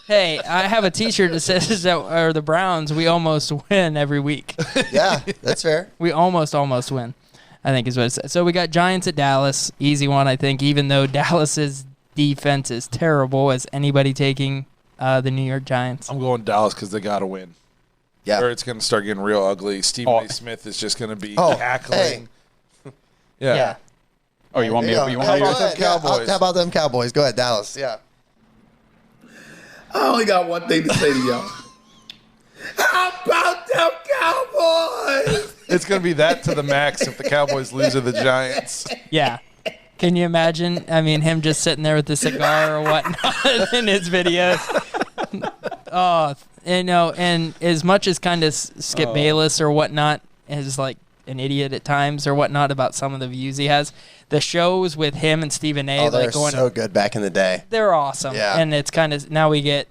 Hey, I have a T-shirt that says that or the Browns. We almost win every week. Yeah, that's fair. We almost win. I think is what it says. So we got Giants at Dallas. Easy one, I think. Even though Dallas's defense is terrible, is anybody taking the New York Giants? I'm going Dallas because they got to win. Yeah. Or it's going to start getting real ugly. Stephen Oh. A. Smith is just going to be Oh, cackling. Yeah. Oh, you want me? Yeah, You how want me? about them them Cowboys? How about them Cowboys? Go ahead, Dallas. Yeah. I only got one thing to say to y'all. How about them Cowboys? It's going to be that to the max if the Cowboys lose to the Giants. Yeah. Can you imagine? I mean, him just sitting there with the cigar or whatnot in his videos. Oh, and as much as kind of Skip Bayless or whatnot has like an idiot at times or whatnot about some of the views he has. The shows with him and Stephen A. Oh, they're like going, so good back in the day. they're awesome. Yeah. And it's kind of now we get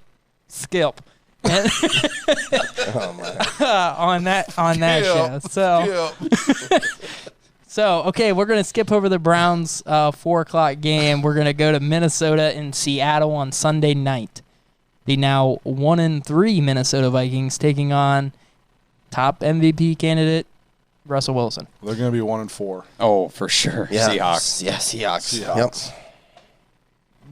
Skip. And Oh my! on that show. So okay, we're gonna skip over the Browns 4:00 game. We're gonna go to Minnesota and Seattle on Sunday night. The now 1-3 Minnesota Vikings taking on top MVP candidate Russell Wilson. They're going to be 1-4. Oh, for sure. Yeah. Seahawks. Yeah, Seahawks. Seahawks. Yep.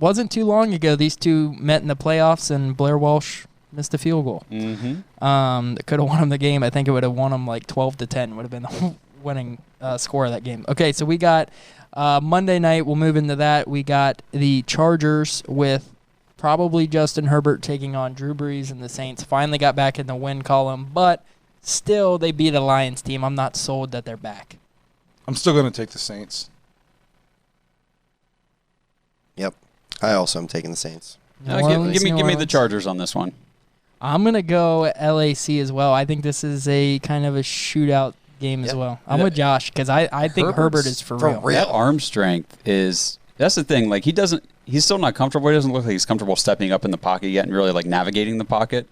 Wasn't too long ago these two met in the playoffs and Blair Walsh missed a field goal. Mm-hmm. That could have won them the game. I think it would have won them like 12-10. Would have been the winning score of that game. Okay, so we got Monday night. We'll move into that. We got the Chargers with probably Justin Herbert taking on Drew Brees, and the Saints finally got back in the win column, but still they beat a Lions team. I'm not sold that they're back. I'm still going to take the Saints. Yep. I also am taking the Saints. Give me the Chargers on this one. I'm going to go LAC as well. I think this is a kind of a shootout game as well. I'm with Josh because I think Herbert is for real. That arm strength is – that's the thing. Like, he's still not comfortable. He doesn't look like he's comfortable stepping up in the pocket yet and really, like, navigating the pocket.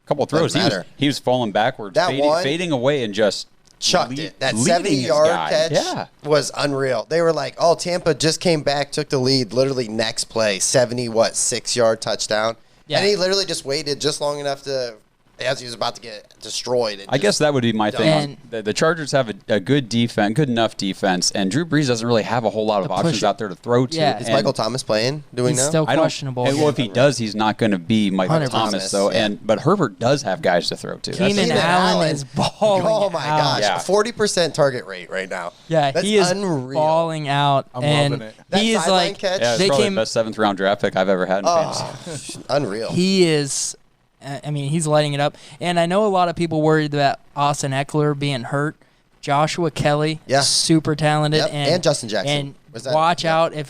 A couple of throws, he was falling backwards, fading away and just chucked it. That 70-yard catch was unreal. They were like, oh, Tampa just came back, took the lead, literally next play, 6-yard touchdown. Yeah. And he literally just waited just long enough to, as he was about to get destroyed. I guess that would be my thing. The Chargers have a good defense, good enough defense, and Drew Brees doesn't really have a whole lot of options out there to throw to. Yeah. Is Michael Thomas playing? He's still questionable. Well, if he does, he's not going to be Michael Thomas, though. Yeah. But Herbert does have guys to throw to. Keenan Allen is balling out. Oh, my gosh. Yeah. 40% target rate right now. Yeah, That's he is unreal. balling out. I'm and loving it. That he is sideline like, catch? Yeah, it's they probably came, the best 7th-round draft pick I've ever had in fantasy. Unreal. he is, I mean, he's lighting it up. And I know a lot of people worried about Austin Eckler being hurt. Joshua Kelly, super talented. Yep. And Justin Jackson. And watch out if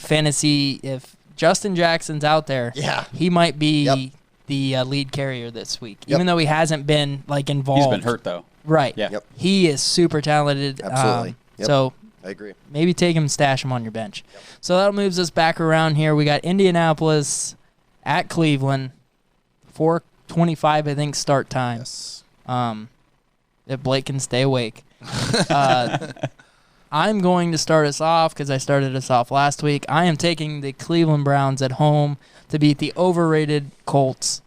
fantasy, if Justin Jackson's out there, he might be the lead carrier this week, even though he hasn't been like involved. He's been hurt though. Right. Yeah. Yep. He is super talented. Absolutely. So I agree. maybe take him, stash him on your bench. So that moves us back around here. We got Indianapolis at Cleveland, 4:25, I think, start time. Yes. If Blake can stay awake. I'm going to start us off because I started us off last week. I am taking the Cleveland Browns at home to beat the overrated Colts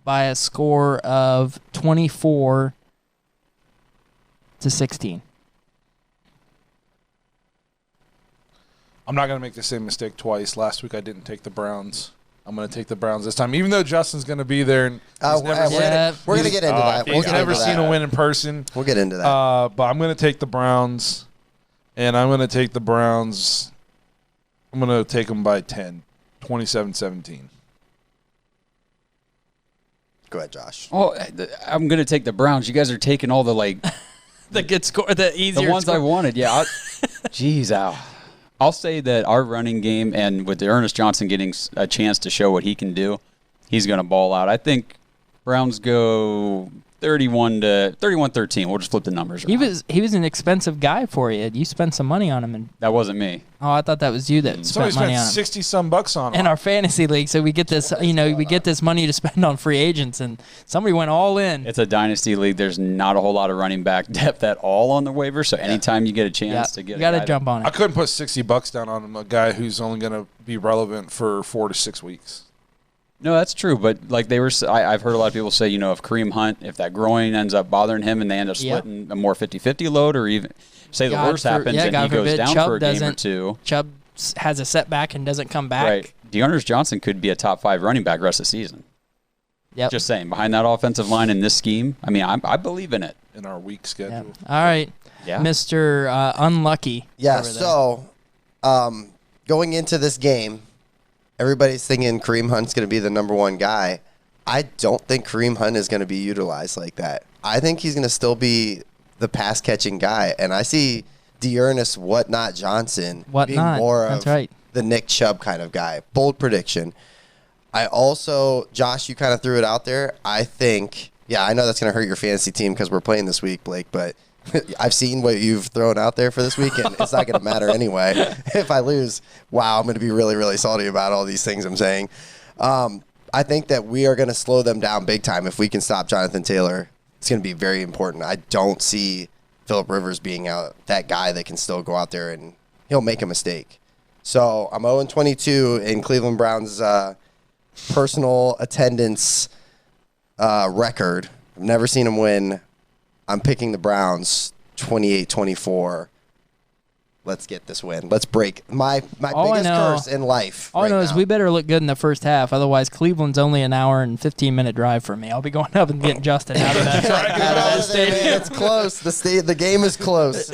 by a score of 24-16. I'm not going to make the same mistake twice. Last week I didn't take the Browns. I'm going to take the Browns this time, even though Justin's going to be there. And We're going to get into that. He's never seen a win in person. We'll get into that. But I'm going to take the Browns, and I'm going to take the Browns. I'm going to take them by 10, 27-17. Go ahead, Josh. Oh, I'm going to take the Browns. You guys are taking all the The good score, the easier the ones score. I wanted. Yeah. Jeez, I'll say that our running game, and with Ernest Johnson getting a chance to show what he can do, he's going to ball out. I think Browns go 31-13. We'll just flip the numbers around. He was an expensive guy for you. You spent some money on him, and That wasn't me. I thought that was you that Somebody spent money on spent him. $60-some on him. In our fantasy league, so we get this, we get this money to spend on free agents, and somebody went all in. It's a dynasty league. There's not a whole lot of running back depth at all on the waiver, so anytime you get a chance to get you got to guy jump on I it. couldn't put $60 down on him, a guy who's only going to be relevant for 4 to 6 weeks. No, that's true, but like I've heard a lot of people say, if Kareem Hunt, if that groin ends up bothering him and they end up splitting a more 50-50 load, or even say the worst happens and he goes down for a game or two. Chubb has a setback and doesn't come back. Right. Dearness Johnson could be a top 5 running back rest of the season. Yep. Just saying, behind that offensive line in this scheme, I mean, I believe in it. In our week schedule. Yep. All right. Yeah. Mr. Unlucky. Yeah, over there. so going into this game, everybody's thinking Kareem Hunt's going to be the number one guy. I don't think Kareem Hunt is going to be utilized like that. I think he's going to still be the pass-catching guy, and I see Dearness Whatnot Johnson being more of the Nick Chubb kind of guy. Bold prediction. I also, Josh, you kind of threw it out there. I think, I know that's going to hurt your fantasy team because we're playing this week, Blake, but I've seen what you've thrown out there for this weekend. It's not going to matter anyway. If I lose, wow, I'm going to be really, really salty about all these things I'm saying. I think that we are going to slow them down big time if we can stop Jonathan Taylor. It's going to be very important. I don't see Phillip Rivers being that guy that can still go out there and he'll make a mistake. So I'm 0-22 in Cleveland Browns' personal attendance record. I've never seen him win. I'm picking the Browns 28-24. Let's get this win. Let's break my biggest curse in life. All I know is we better look good in the first half. Otherwise, Cleveland's only an hour and 15-minute drive for me. I'll be going up and getting Justin out of that. It's close. The game is close.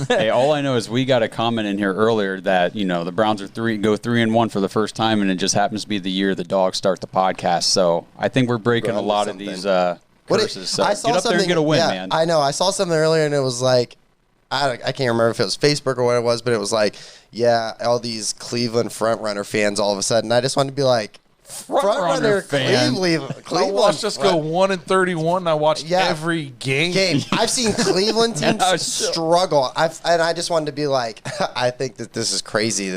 Hey, all I know is we got a comment in here earlier that the Browns are 3-1 for the first time, and it just happens to be the year the Dogs start the podcast. So I think we're breaking a lot of these curses. So get up there and get a win, man. I know. I saw something earlier, and it was like, I can't remember if it was Facebook or what it was, but it was like, all these Cleveland front-runner fans all of a sudden. I just wanted to be like, front-runner Cleveland. I watched us go 1-31. I watched every game. I've seen Cleveland teams struggle. And I just wanted to be like, I think that this is crazy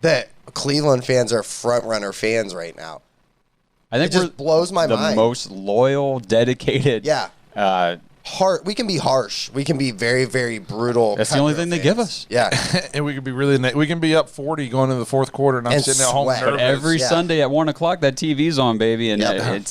that Cleveland fans are front-runner fans right now. I think it just blows my mind. The most loyal, dedicated. We can be harsh. We can be very, very brutal. That's the only thing they give us. Yeah. And we can be we can be up 40 going into the fourth quarter, and I'm sitting at home nervous. But every Sunday at 1 o'clock, that TV's on, baby, and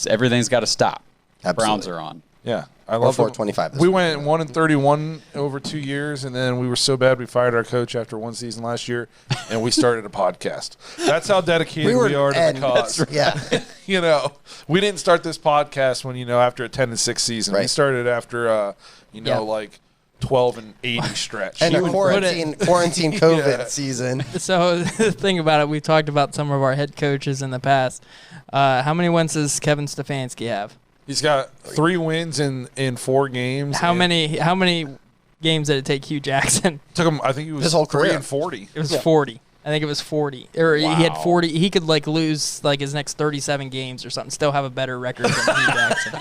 everything's got to stop. Absolutely. Browns are on. Yeah. I love 425. We went 1-31 over 2 years, and then we were so bad we fired our coach after one season last year, and we started a podcast. That's how dedicated we are to the cause. Yeah. We didn't start this podcast when after a 10-6 season. Right. We started after like 12-80 stretch. And a quarantine COVID season. So the thing about it, we talked about some of our head coaches in the past. How many wins does Kevin Stefanski have? He's got 3 wins in 4 games. How many games did it take Hugh Jackson? Took him. I think he was his whole career. 3-40. It was 40. I think it was 40. Or he had 40. He could lose his next 37 games or something. Still have a better record than Hugh Jackson.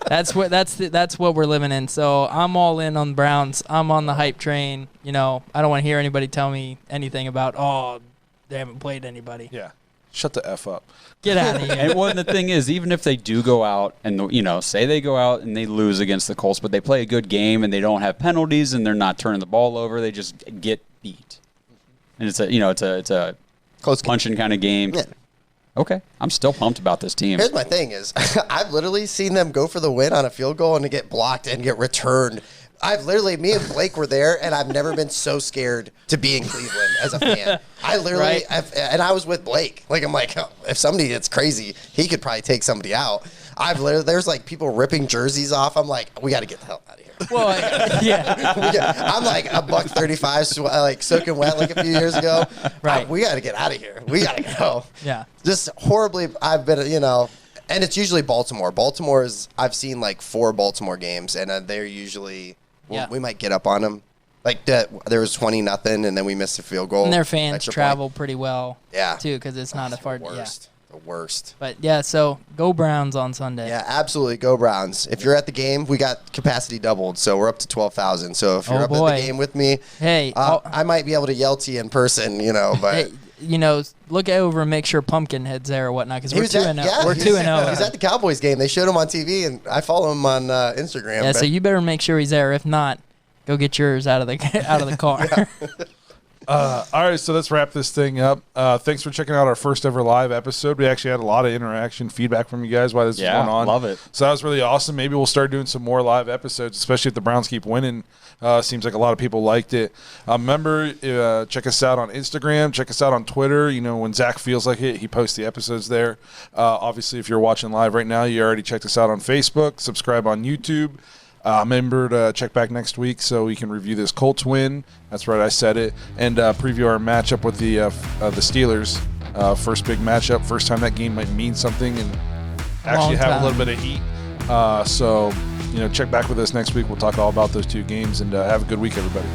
That's what we're living in. So I'm all in on the Browns. I'm on the hype train. I don't want to hear anybody tell me anything about they haven't played anybody. Yeah. Shut the F up. Get out of here. And the thing is, even if they do go out and, say they go out and they lose against the Colts, but they play a good game and they don't have penalties and they're not turning the ball over, they just get beat. And it's a close punching kind of game. Yeah. Okay. I'm still pumped about this team. Here's my thing is, I've literally seen them go for the win on a field goal and to get blocked and get returned. Me and Blake were there, and I've never been so scared to be in Cleveland as a fan. And I was with Blake. I'm like, if somebody gets crazy, he could probably take somebody out. There's people ripping jerseys off. I'm like, we got to get the hell out of here. Well, yeah. I'm like a $1.35, soaking wet a few years ago. Right. We got to get out of here. We got to go. Yeah. Just horribly, I've been, and it's usually Baltimore. I've seen 4 Baltimore games, and they're usually, we might get up on them. There was 20-0, and then we missed a field goal. And their fans travel pretty well, too, because it's not a far. The worst. But, so go Browns on Sunday. Yeah, absolutely. Go Browns. If you're at the game, we got capacity doubled, so we're up to 12,000. So if you're up at the game with me, hey, I might be able to yell to you in person, but... Hey, look over and make sure Pumpkinhead's there or whatnot, because we're 2-0. We're 2-0. He's at the Cowboys game. They showed him on TV, and I follow him on Instagram. Yeah, so you better make sure he's there. If not, go get yours out of the car. All right, so let's wrap this thing up. Thanks for checking out our first ever live episode. We actually had a lot of interaction, feedback from you guys while this was going on. Love it. So that was really awesome. Maybe we'll start doing some more live episodes, especially if the Browns keep winning. Seems like a lot of people liked it. Remember, check us out on Instagram. Check us out on Twitter. When Zach feels like it, he posts the episodes there. Obviously, if you're watching live right now, you already checked us out on Facebook. Subscribe on YouTube. Remember to check back next week so we can review this Colts win. That's right, I said it. And preview our matchup with the Steelers. First big matchup. First time that game might mean something and actually have a little bit of heat. So check back with us next week. We'll talk all about those 2 games. And have a good week, everybody.